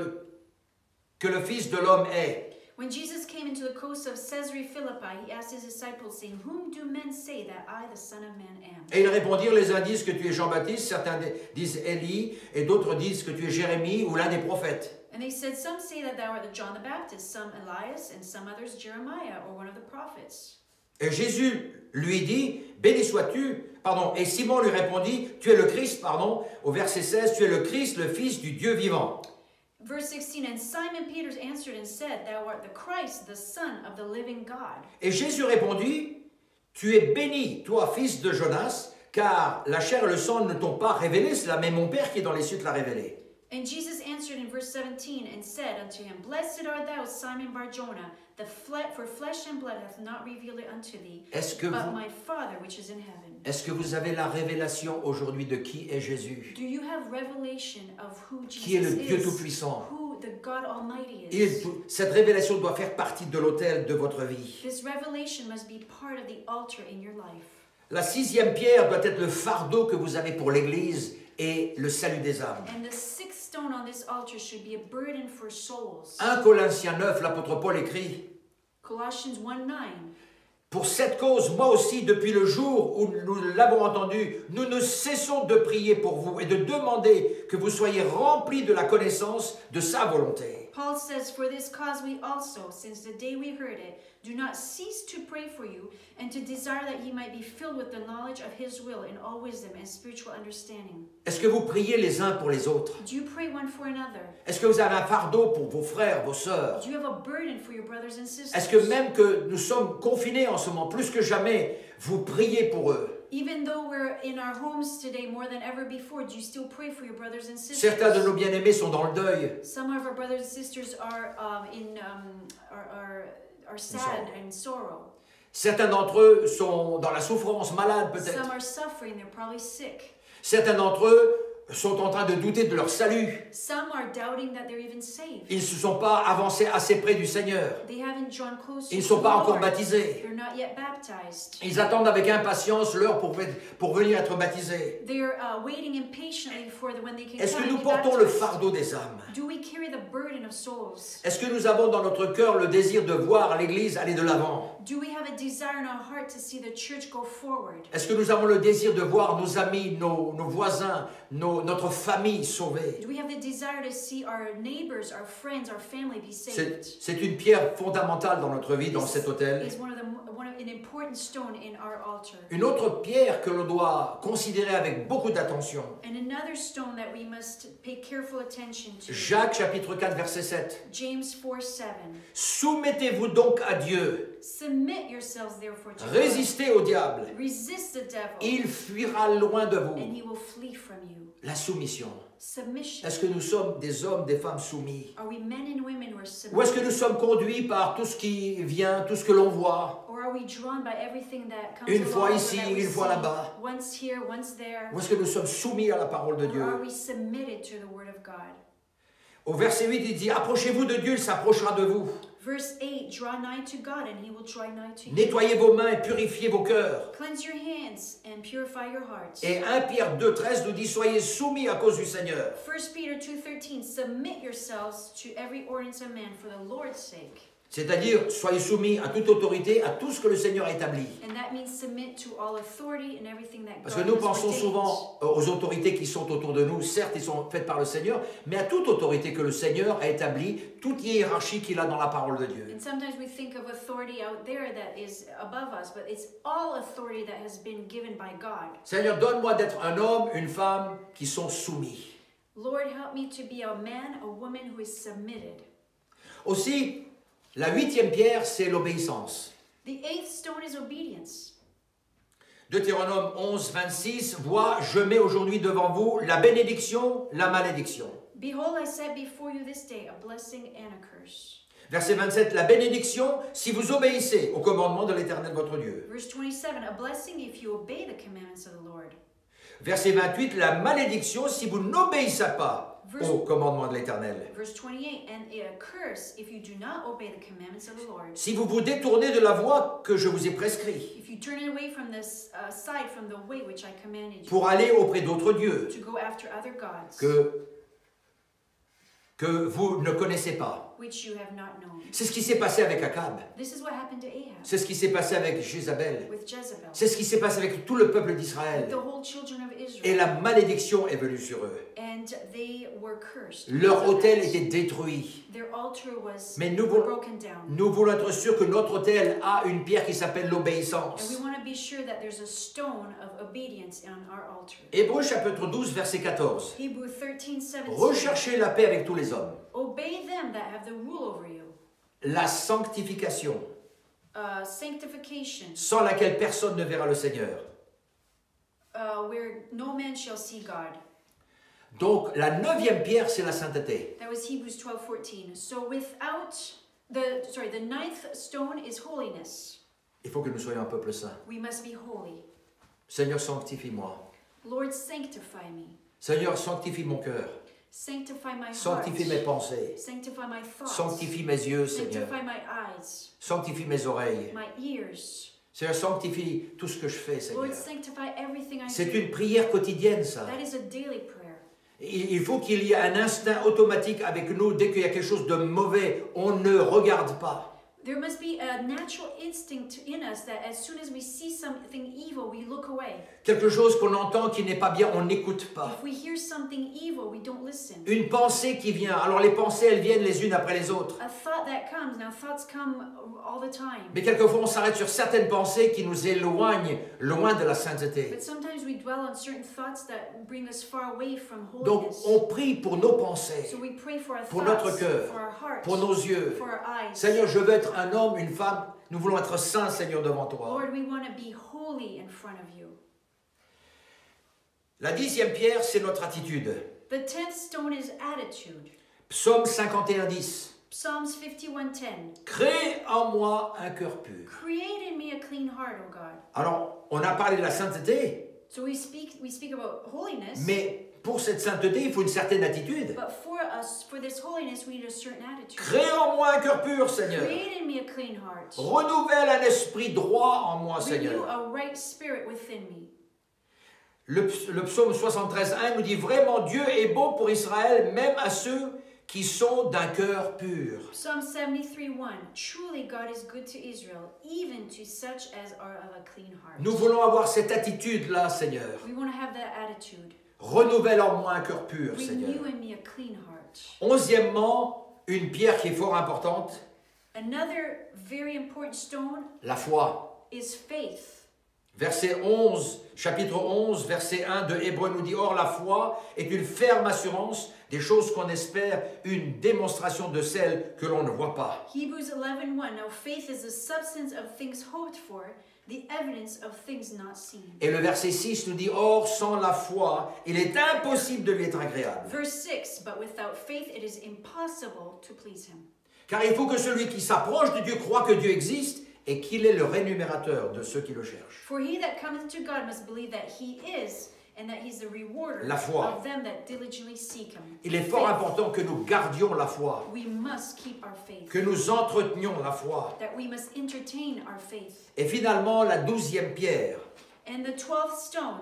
Speaker 1: l'homme est ?»
Speaker 2: When Jesus came into the coast of Caesarea Philippi, he asked his disciples, saying, "Whom do men say that I, the Son of Man, am?"
Speaker 1: Et ils répondirent, les uns disent que tu es Jean-Baptiste, certains disent Élie, et d'autres disent que tu es Jérémie ou l'un des prophètes.
Speaker 2: And they said, "Some say that thou art the John the Baptist, some Elias, and some others Jeremiah or one of the prophets."
Speaker 1: Et Jésus lui dit, béni sois-tu, et Simon lui répondit, tu es le Christ, au verset 16, tu es le Christ, le Fils du Dieu vivant.
Speaker 2: Verse 16, and Simon Peter answered and said, "Thou art the Christ, the Son of the living God."
Speaker 1: Et Jésus répondit, tu es béni, toi, fils de Jonas, car la chair et le sang ne t'ont pas révélé cela, mais mon Père qui est dans les cieux te l'a révélé.
Speaker 2: And Jesus answered in verse 17 and said unto him, "Blessed art thou, Simon Bar-Jonah, for flesh and blood hath not revealed it unto thee, but my Father which is in heaven."
Speaker 1: Est-ce que vous avez la révélation aujourd'hui de qui est Jésus?
Speaker 2: Do you have revelation of who Jesus
Speaker 1: Qui est le Dieu
Speaker 2: is?
Speaker 1: Tout-Puissant?
Speaker 2: Who the God Almighty is?
Speaker 1: Cette révélation doit faire partie de l'autel de votre vie.
Speaker 2: This revelation must be part of the altar in your life.
Speaker 1: La 6e pierre doit être le fardeau que vous avez pour l'Église et le salut des âmes.
Speaker 2: And the sixth stone on this altar should be a burden for souls.
Speaker 1: 1 Corinthiens 9, l'apôtre Paul écrit,
Speaker 2: Colossians 1:9.
Speaker 1: pour cette cause, moi aussi, depuis le jour où nous l'avons entendu, nous ne cessons de prier pour vous et de demander que vous soyez remplis de la connaissance de sa volonté.
Speaker 2: Paul says, "For this cause we also, since the day we heard it, do not cease to pray for you and to desire that ye might be filled with the knowledge of his will in all wisdom and spiritual understanding."
Speaker 1: Est-ce que vous priez les uns pour les autres?
Speaker 2: Do you pray one for another?
Speaker 1: Est-ce que vous avez un fardeau pour vos frères, vos sœurs?
Speaker 2: Do you have a burden for your brothers and sisters?
Speaker 1: Est-ce que même que nous sommes confinés en ce moment, plus que jamais, vous priez pour eux?
Speaker 2: Even though we're in our homes today more than ever before, do you still pray for your brothers and sisters?
Speaker 1: Certains de nos bien-aimés sont dans le deuil.
Speaker 2: Some of our brothers and sisters are sad and sorrow.
Speaker 1: Certains d'entre eux sont dans la souffrance, malades peut-être.
Speaker 2: Some are suffering, they're probably sick.
Speaker 1: Certains d'entre eux sont en train de douter de leur salut.
Speaker 2: Some are doubting that they're even saved.
Speaker 1: Ils ne se sont pas avancés assez près du Seigneur.
Speaker 2: They haven't drawn closer
Speaker 1: Ils ne
Speaker 2: to
Speaker 1: sont
Speaker 2: the
Speaker 1: pas encore
Speaker 2: Lord.
Speaker 1: baptisés.
Speaker 2: They're not yet baptized.
Speaker 1: Ils attendent avec impatience l'heure pour venir être baptisés.
Speaker 2: They're waiting impatiently for when they can
Speaker 1: Est-ce
Speaker 2: come
Speaker 1: que
Speaker 2: and
Speaker 1: nous
Speaker 2: be
Speaker 1: portons le
Speaker 2: baptized.
Speaker 1: fardeau des âmes?
Speaker 2: Do we carry the burden of souls?
Speaker 1: Est-ce que nous avons dans notre cœur le désir de voir l'Église aller de l'avant?
Speaker 2: Do we have a desire in our heart to see the church go forward?
Speaker 1: Est-ce que nous avons le désir de voir nos amis, nos voisins, notre famille sauvée?
Speaker 2: Do we have the desire to see our neighbors, our friends, our family be saved?
Speaker 1: C'est une pierre fondamentale dans notre vie, dans cet autel.
Speaker 2: Is an important stone in our altar.
Speaker 1: Une autre pierre que l'on doit considérer avec beaucoup d'attention.
Speaker 2: And another stone that we must pay careful attention to.
Speaker 1: Jacques chapitre 4 verset 7.
Speaker 2: James 4:7.
Speaker 1: Soumettez-vous donc à Dieu.
Speaker 2: Submit yourselves therefore to God.
Speaker 1: Résistez au diable.
Speaker 2: Resist the devil.
Speaker 1: Il fuira loin de vous.
Speaker 2: And he will flee from you.
Speaker 1: La soumission.
Speaker 2: Submission.
Speaker 1: Est-ce que nous sommes des hommes, des femmes soumis?
Speaker 2: Are we men and women who are submissive?
Speaker 1: Ou est-ce que nous sommes conduits par tout ce qui vient, tout ce que l'on voit?
Speaker 2: Or are we drawn by everything that comes
Speaker 1: Une fois
Speaker 2: along
Speaker 1: ici,
Speaker 2: that we
Speaker 1: une fois
Speaker 2: see?
Speaker 1: là-bas.
Speaker 2: Once here, once there.
Speaker 1: Ou est-ce que nous sommes soumis à la parole de
Speaker 2: Or
Speaker 1: Dieu?
Speaker 2: are we submitted to the word of God?
Speaker 1: Au verset 8, il dit, approchez-vous de Dieu, il s'approchera de vous.
Speaker 2: Verse 8, draw nigh to God and he will draw nigh to you.
Speaker 1: Nettoyez vos mains et purifiez vos cœurs.
Speaker 2: Cleanse your hands and purify your hearts.
Speaker 1: Et 1 Pierre 2, 13 nous dit, soyez soumis à cause du Seigneur.
Speaker 2: 1 Peter 2:13, submit yourselves to every ordinance of man for the Lord's sake.
Speaker 1: C'est-à-dire, soyez soumis à toute autorité, à tout ce que le Seigneur a établi.
Speaker 2: And that means submit to all authority and everything that
Speaker 1: Parce que
Speaker 2: God
Speaker 1: nous
Speaker 2: has
Speaker 1: pensons
Speaker 2: ordained.
Speaker 1: souvent aux autorités qui sont autour de nous. Certes, ils sont faites par le Seigneur, mais à toute autorité que le Seigneur a établie, toute hiérarchie qu'il a dans la parole de Dieu.
Speaker 2: And sometimes we think of authority out there that is above us, but it's all authority that has been given by God.
Speaker 1: Seigneur, donne-moi d'être un homme, une femme qui sont soumis.
Speaker 2: Lord, help me to be a man, a woman who is submitted.
Speaker 1: Aussi, la 8e pierre, c'est l'obéissance.
Speaker 2: The eighth stone is obedience.
Speaker 1: Deutéronome 11, 26, vois, je mets aujourd'hui devant vous la bénédiction, la malédiction.
Speaker 2: Behold, I set before you this day a blessing and a curse.
Speaker 1: Verset 27, la bénédiction si vous obéissez au commandement de l'Éternel votre Dieu.
Speaker 2: Verse 27, a blessing if you obey the commandments of the Lord.
Speaker 1: Verset 28, la malédiction si vous n'obéissez pas au commandement de l'Éternel.
Speaker 2: Verse 28, and a curse if you do not obey the commandments of the Lord.
Speaker 1: Si vous vous détournez de la voie que je vous ai prescrite
Speaker 2: If you turn away from this side from the way which I commanded you,
Speaker 1: pour aller auprès d'autres dieux
Speaker 2: to go after other gods,
Speaker 1: que vous ne connaissez pas.
Speaker 2: which you have not known.
Speaker 1: C'est ce qui s'est passé avec Akab.
Speaker 2: This is what happened to Ahab
Speaker 1: C'est ce qui s'est passé avec Jézabel.
Speaker 2: with Jezebel,
Speaker 1: C'est ce qui s'est passé avec tout le peuple
Speaker 2: with
Speaker 1: d'Israël.
Speaker 2: the whole children of
Speaker 1: Et
Speaker 2: Israel.
Speaker 1: la malédiction est venue sur eux.
Speaker 2: And they were cursed.
Speaker 1: Leur
Speaker 2: because of
Speaker 1: autel
Speaker 2: that.
Speaker 1: était détruit.
Speaker 2: Their altar was
Speaker 1: Mais nous
Speaker 2: broken down.
Speaker 1: voulons être sûrs que notre autel a une pierre qui s'appelle
Speaker 2: And we
Speaker 1: l'obéissance.
Speaker 2: want to be sure that there's a stone of obedience on our altar.
Speaker 1: Hébreux chapitre 12, verset 14.
Speaker 2: Hebrew 13:17.
Speaker 1: Recherchez la paix avec tous les hommes.
Speaker 2: Obey them that have the rule over you.
Speaker 1: La sanctification,
Speaker 2: Sanctification,
Speaker 1: sans laquelle personne ne verra le Seigneur.
Speaker 2: where no man shall see God.
Speaker 1: Donc, la 9e pierre, c'est la sainteté.
Speaker 2: That was Hebrews 12:14. So without the ninth stone is holiness.
Speaker 1: Il faut que nous soyons un peuple saint.
Speaker 2: We must be holy.
Speaker 1: Seigneur, sanctifie-moi.
Speaker 2: Lord, sanctify me.
Speaker 1: Seigneur, sanctifie mon cœur.
Speaker 2: Sanctify my heart.
Speaker 1: Sanctifie mes pensées.
Speaker 2: Sanctify my thoughts.
Speaker 1: Sanctifie mes yeux, Seigneur.
Speaker 2: Sanctify my eyes,
Speaker 1: Sanctifie mes oreilles.
Speaker 2: my ears.
Speaker 1: Seigneur, sanctifie tout ce que je fais, Seigneur.
Speaker 2: Lord, sanctify everything I
Speaker 1: C'est
Speaker 2: do.
Speaker 1: une prière quotidienne, ça.
Speaker 2: That is a daily prayer.
Speaker 1: Il faut qu'il y ait un instinct automatique avec nous. Dès qu'il y a quelque chose de mauvais, on ne regarde pas.
Speaker 2: There must be a natural instinct in us that as soon as we see something evil, we look away.
Speaker 1: Quelque chose qu'on entend qui n'est pas bien, on n'écoute pas.
Speaker 2: If we hear something evil, we don't listen.
Speaker 1: Une pensée qui vient. Alors les pensées, elles viennent les unes après les autres.
Speaker 2: A thought that comes, now thoughts come all the time.
Speaker 1: Mais quelquefois, on s'arrête sur certaines pensées qui nous éloignent loin de la sainteté.
Speaker 2: But sometimes we dwell on certain thoughts that bring us far away from
Speaker 1: Donc,
Speaker 2: holiness.
Speaker 1: on prie pour nos pensées,
Speaker 2: So we pray for our
Speaker 1: pour
Speaker 2: thoughts,
Speaker 1: notre cœur,
Speaker 2: for our hearts,
Speaker 1: pour nos yeux.
Speaker 2: for our eyes.
Speaker 1: Seigneur, je veux être un homme, une femme. Nous voulons être saints, Seigneur, devant toi.
Speaker 2: Lord, we want to be holy in front of you.
Speaker 1: La 10e pierre, c'est notre attitude.
Speaker 2: The 10th stone is attitude.
Speaker 1: Psaume 51:10.
Speaker 2: Psalms 51:10.
Speaker 1: Crée en moi un cœur pur.
Speaker 2: Create in me a clean heart, O God.
Speaker 1: Alors, on a parlé de la sainteté,
Speaker 2: So we speak about holiness,
Speaker 1: mais pour cette sainteté, il faut une certaine attitude.
Speaker 2: but for this holiness, we need a certain attitude.
Speaker 1: Crée en moi un cœur pur, Seigneur.
Speaker 2: Create in me a clean heart.
Speaker 1: Renouvelle un esprit droit en moi,
Speaker 2: Renew
Speaker 1: Seigneur.
Speaker 2: a right spirit within me.
Speaker 1: Le psaume 73:1 nous dit vraiment Dieu est bon pour Israël, même à ceux qui sont d'un cœur pur.
Speaker 2: Psalm 73:1. Truly God is good to Israel, even to such as are of a clean heart.
Speaker 1: Nous voulons avoir cette attitude-là, Seigneur.
Speaker 2: We want to have that attitude.
Speaker 1: Renouvelle en moi un cœur pur, Seigneur.
Speaker 2: Renew in me a clean heart.
Speaker 1: 11e, une pierre qui est fort importante,
Speaker 2: Another very important stone
Speaker 1: la foi.
Speaker 2: is faith.
Speaker 1: Verset 11, chapitre 11, verset 1 de Hébreux nous dit « Or la foi est une ferme assurance des choses qu'on espère, une démonstration de celles que l'on ne voit pas.
Speaker 2: Hebrews 11:1. Now faith is the substance of things hoped for, the evidence of things not seen. »
Speaker 1: Et le verset 6 nous dit « Or sans la foi, il est impossible de lui être agréable.
Speaker 2: Verse 6. But without faith it is impossible to please him.
Speaker 1: Car il faut que celui qui s'approche de Dieu croit que Dieu existe et qu'il est le rémunérateur de ceux qui le cherchent. »
Speaker 2: For he that cometh to God must believe that he is, and that he's the rewarder
Speaker 1: La foi.
Speaker 2: of them that diligently seek him.
Speaker 1: Il est fort
Speaker 2: Faith.
Speaker 1: important que nous gardions la foi,
Speaker 2: We must keep our faith.
Speaker 1: que nous entretenions la foi.
Speaker 2: That we must entertain our faith.
Speaker 1: Et finalement, la 12e pierre,
Speaker 2: And the 12th stone,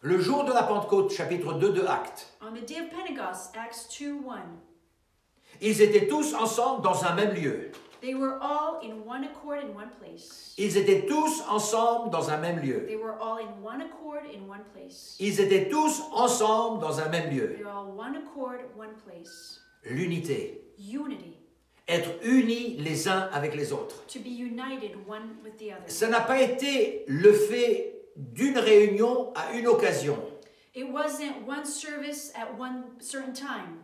Speaker 1: le jour de la Pentecôte, chapitre 2 de Actes.
Speaker 2: on the day of Pentecost, Acts 2:1.
Speaker 1: Ils étaient tous ensemble dans un même lieu.
Speaker 2: They were all in one accord in one place.
Speaker 1: Ils étaient tous ensemble dans un même lieu.
Speaker 2: They were all in one accord in one place.
Speaker 1: Ils étaient tous ensemble dans un même lieu.
Speaker 2: They were all one accord, one place.
Speaker 1: L'unité.
Speaker 2: Unity.
Speaker 1: Être unis les uns avec les autres.
Speaker 2: To be united one with the other.
Speaker 1: Ça n'a pas été le fait d'une réunion à une occasion.
Speaker 2: It wasn't one service at one certain time.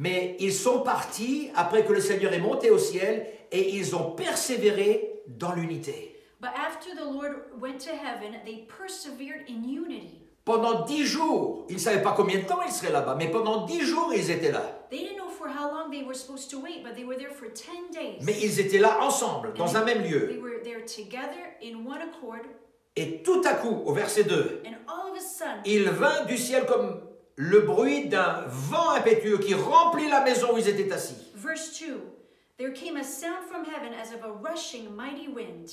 Speaker 1: Mais ils sont partis après que le Seigneur est monté au ciel et ils ont persévéré dans l'unité.
Speaker 2: But after the Lord went to heaven, they persevered in unity.
Speaker 1: Pendant 10 jours, ils ne savaient pas combien de temps ils seraient là-bas, mais pendant 10 jours, ils étaient là.
Speaker 2: They didn't know for how long they were supposed to wait, but they were there for 10 days.
Speaker 1: Mais ils étaient là ensemble, dans un même
Speaker 2: They
Speaker 1: lieu.
Speaker 2: were there together in one accord,
Speaker 1: Et tout à coup, au verset 2,
Speaker 2: and all of a sudden,
Speaker 1: il vint du ciel comme le bruit d'un vent impétueux qui remplit la maison où ils étaient assis.
Speaker 2: verse 2, there came a sound from heaven as of a rushing mighty wind,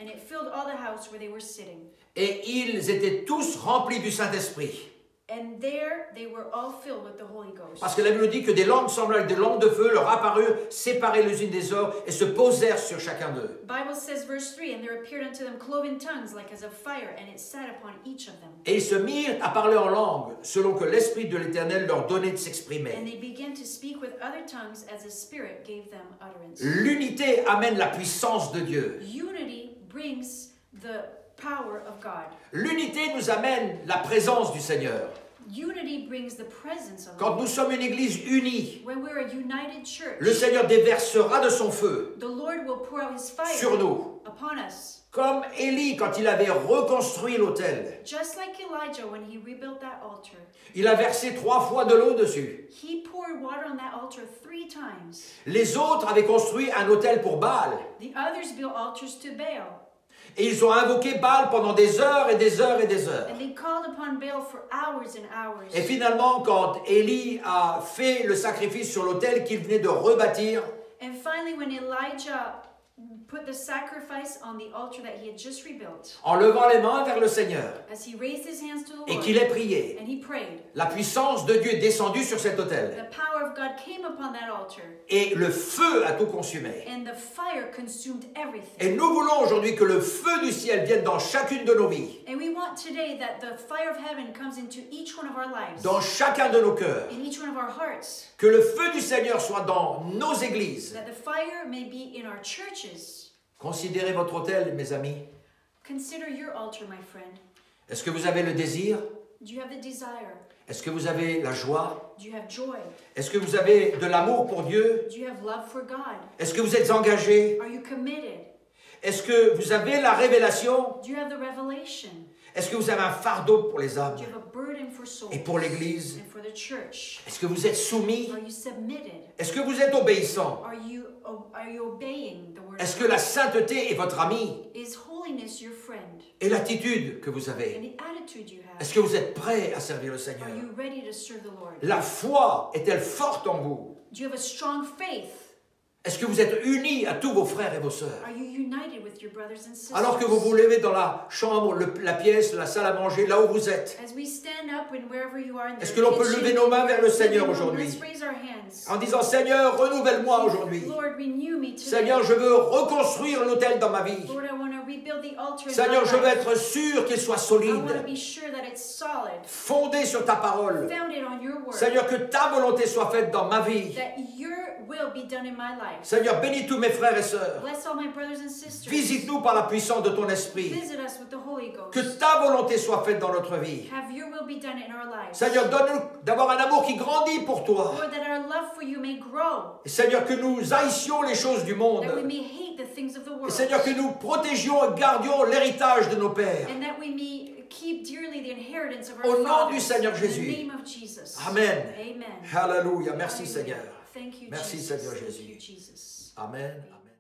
Speaker 2: and it filled all the house where they were sitting.
Speaker 1: Et ils étaient tous remplis du Saint-Esprit.
Speaker 2: And there they were all filled with the Holy Ghost.
Speaker 1: Parce que la Bible nous dit que des langues semblables des langues de feu leur apparurent, séparées les unes des autres, et se posèrent sur chacun d'eux.
Speaker 2: Bible says, verse 3, and there appeared unto them cloven tongues like as of fire, and it sat upon each of them.
Speaker 1: Et ils se mirent à parler en langue, selon que l'Esprit de l'Éternel leur donnait de
Speaker 2: And
Speaker 1: s'exprimer.
Speaker 2: they began to speak with other tongues as the Spirit gave them utterance.
Speaker 1: L'unité amène la puissance de Dieu.
Speaker 2: Unity brings the power of God.
Speaker 1: L'unité nous amène la présence du Seigneur.
Speaker 2: Unity brings the presence of
Speaker 1: Quand
Speaker 2: God.
Speaker 1: nous sommes une église unie,
Speaker 2: When we're a united church,
Speaker 1: le Seigneur déversera de son feu
Speaker 2: the Lord will pour out His fire
Speaker 1: sur nous.
Speaker 2: upon us.
Speaker 1: Comme Élie quand il avait reconstruit l'autel.
Speaker 2: Just like Elijah when he rebuilt that altar.
Speaker 1: Il a versé 3 fois de l'eau dessus.
Speaker 2: He poured water on that altar 3 times.
Speaker 1: Les autres avaient construit un autel pour Baal.
Speaker 2: The others built altars to Baal.
Speaker 1: Et ils ont invoqué Baal pendant des heures et des heures et des heures.
Speaker 2: And they called upon Baal for hours and hours.
Speaker 1: Et finalement, quand Élie a fait le sacrifice sur l'autel qu'il venait de rebâtir,
Speaker 2: And finally, when Elijah put the sacrifice on the altar that he had just rebuilt,
Speaker 1: en levant les mains vers le Seigneur,
Speaker 2: as he raised his hands to the
Speaker 1: et
Speaker 2: Lord,
Speaker 1: qu'il ait prié,
Speaker 2: and he prayed,
Speaker 1: la puissance de Dieu est descendue sur cet autel.
Speaker 2: the power of God came upon that altar,
Speaker 1: Et le feu a tout consumé.
Speaker 2: and the fire consumed
Speaker 1: Et
Speaker 2: everything.
Speaker 1: nous voulons aujourd'hui que le feu du ciel vienne dans chacune de nos vies,
Speaker 2: And we want today that the fire of heaven comes into each one of our lives,
Speaker 1: dans chacun de nos cœurs.
Speaker 2: in each one of our hearts,
Speaker 1: Que le feu du Seigneur soit dans nos églises.
Speaker 2: that the fire may be in our churches.
Speaker 1: Considérez votre autel, mes amis.
Speaker 2: Consider your altar, my friend.
Speaker 1: Est-ce que vous avez le désir?
Speaker 2: Do you have the desire?
Speaker 1: Est-ce que vous avez la joie?
Speaker 2: Do you have joy?
Speaker 1: Est-ce que vous avez de l'amour pour Dieu?
Speaker 2: Do you have love for God?
Speaker 1: Est-ce que vous êtes engagé?
Speaker 2: Are you committed?
Speaker 1: Est-ce que vous avez la révélation?
Speaker 2: Do you have the revelation?
Speaker 1: Est-ce que vous avez un fardeau pour les âmes
Speaker 2: Do you have a burden for souls
Speaker 1: et pour l'Église?
Speaker 2: and for the church?
Speaker 1: Est-ce que vous êtes soumis?
Speaker 2: Are you submitted?
Speaker 1: Est-ce que vous êtes obéissant?
Speaker 2: Are you obeying the word
Speaker 1: Est-ce
Speaker 2: of
Speaker 1: que la
Speaker 2: God?
Speaker 1: sainteté est votre ami?
Speaker 2: Is holiness your friend?
Speaker 1: Et l'attitude que vous
Speaker 2: And
Speaker 1: avez?
Speaker 2: the attitude you have?
Speaker 1: Est-ce que vous êtes prêt à servir le
Speaker 2: Are
Speaker 1: Seigneur?
Speaker 2: you ready to serve the Lord?
Speaker 1: La foi est-elle forte en vous?
Speaker 2: Do you have a strong faith?
Speaker 1: Est-ce que vous êtes unis à tous vos frères et vos sœurs?
Speaker 2: Are you united with your brothers and sisters?
Speaker 1: Alors que vous vous levez dans la chambre, la pièce, la salle à manger, là où vous êtes,
Speaker 2: As we stand up and wherever you are in the
Speaker 1: est-ce que l'on peut
Speaker 2: kitchen,
Speaker 1: lever nos mains vers le
Speaker 2: living
Speaker 1: Seigneur
Speaker 2: room,
Speaker 1: aujourd'hui
Speaker 2: let's raise our hands.
Speaker 1: en disant, Seigneur, renouvelle-moi aujourd'hui.
Speaker 2: Lord, renew me today.
Speaker 1: Seigneur, je veux reconstruire l'autel dans ma vie.
Speaker 2: Lord, I want to rebuild the altar in
Speaker 1: Seigneur,
Speaker 2: my
Speaker 1: je veux
Speaker 2: life.
Speaker 1: être sûr qu'il soit
Speaker 2: I want to
Speaker 1: solide,
Speaker 2: be sure that it's solid,
Speaker 1: fondé sur ta parole.
Speaker 2: founded on your word.
Speaker 1: Seigneur, que ta volonté soit faite dans ma vie.
Speaker 2: That your will be done in my life.
Speaker 1: Seigneur, bénis tous mes frères et sœurs.
Speaker 2: Bless all my brothers and sisters.
Speaker 1: Visite-nous par la puissance de ton esprit.
Speaker 2: Visit us with the Holy Ghost.
Speaker 1: Que ta volonté soit faite dans notre vie.
Speaker 2: Have your will be done in our lives.
Speaker 1: Seigneur, donne-nous d'avoir un amour qui grandit pour toi.
Speaker 2: Lord, that our love for you may grow.
Speaker 1: Et Seigneur, que nous haïssions les choses du monde.
Speaker 2: That we may hate the things of the
Speaker 1: Et
Speaker 2: world.
Speaker 1: Seigneur, que nous protégions et gardions l'héritage de nos pères.
Speaker 2: And that we may keep dearly the inheritance of our
Speaker 1: Au nom
Speaker 2: fathers.
Speaker 1: du Seigneur
Speaker 2: In
Speaker 1: Jésus.
Speaker 2: the name of Jesus.
Speaker 1: Amen.
Speaker 2: Amen.
Speaker 1: Alléluia. Merci
Speaker 2: Hallelujah.
Speaker 1: Seigneur.
Speaker 2: Thank you,
Speaker 1: Merci,
Speaker 2: Jesus.
Speaker 1: Seigneur
Speaker 2: Thank
Speaker 1: Jésus.
Speaker 2: you, Jesus.
Speaker 1: Amen. Amen.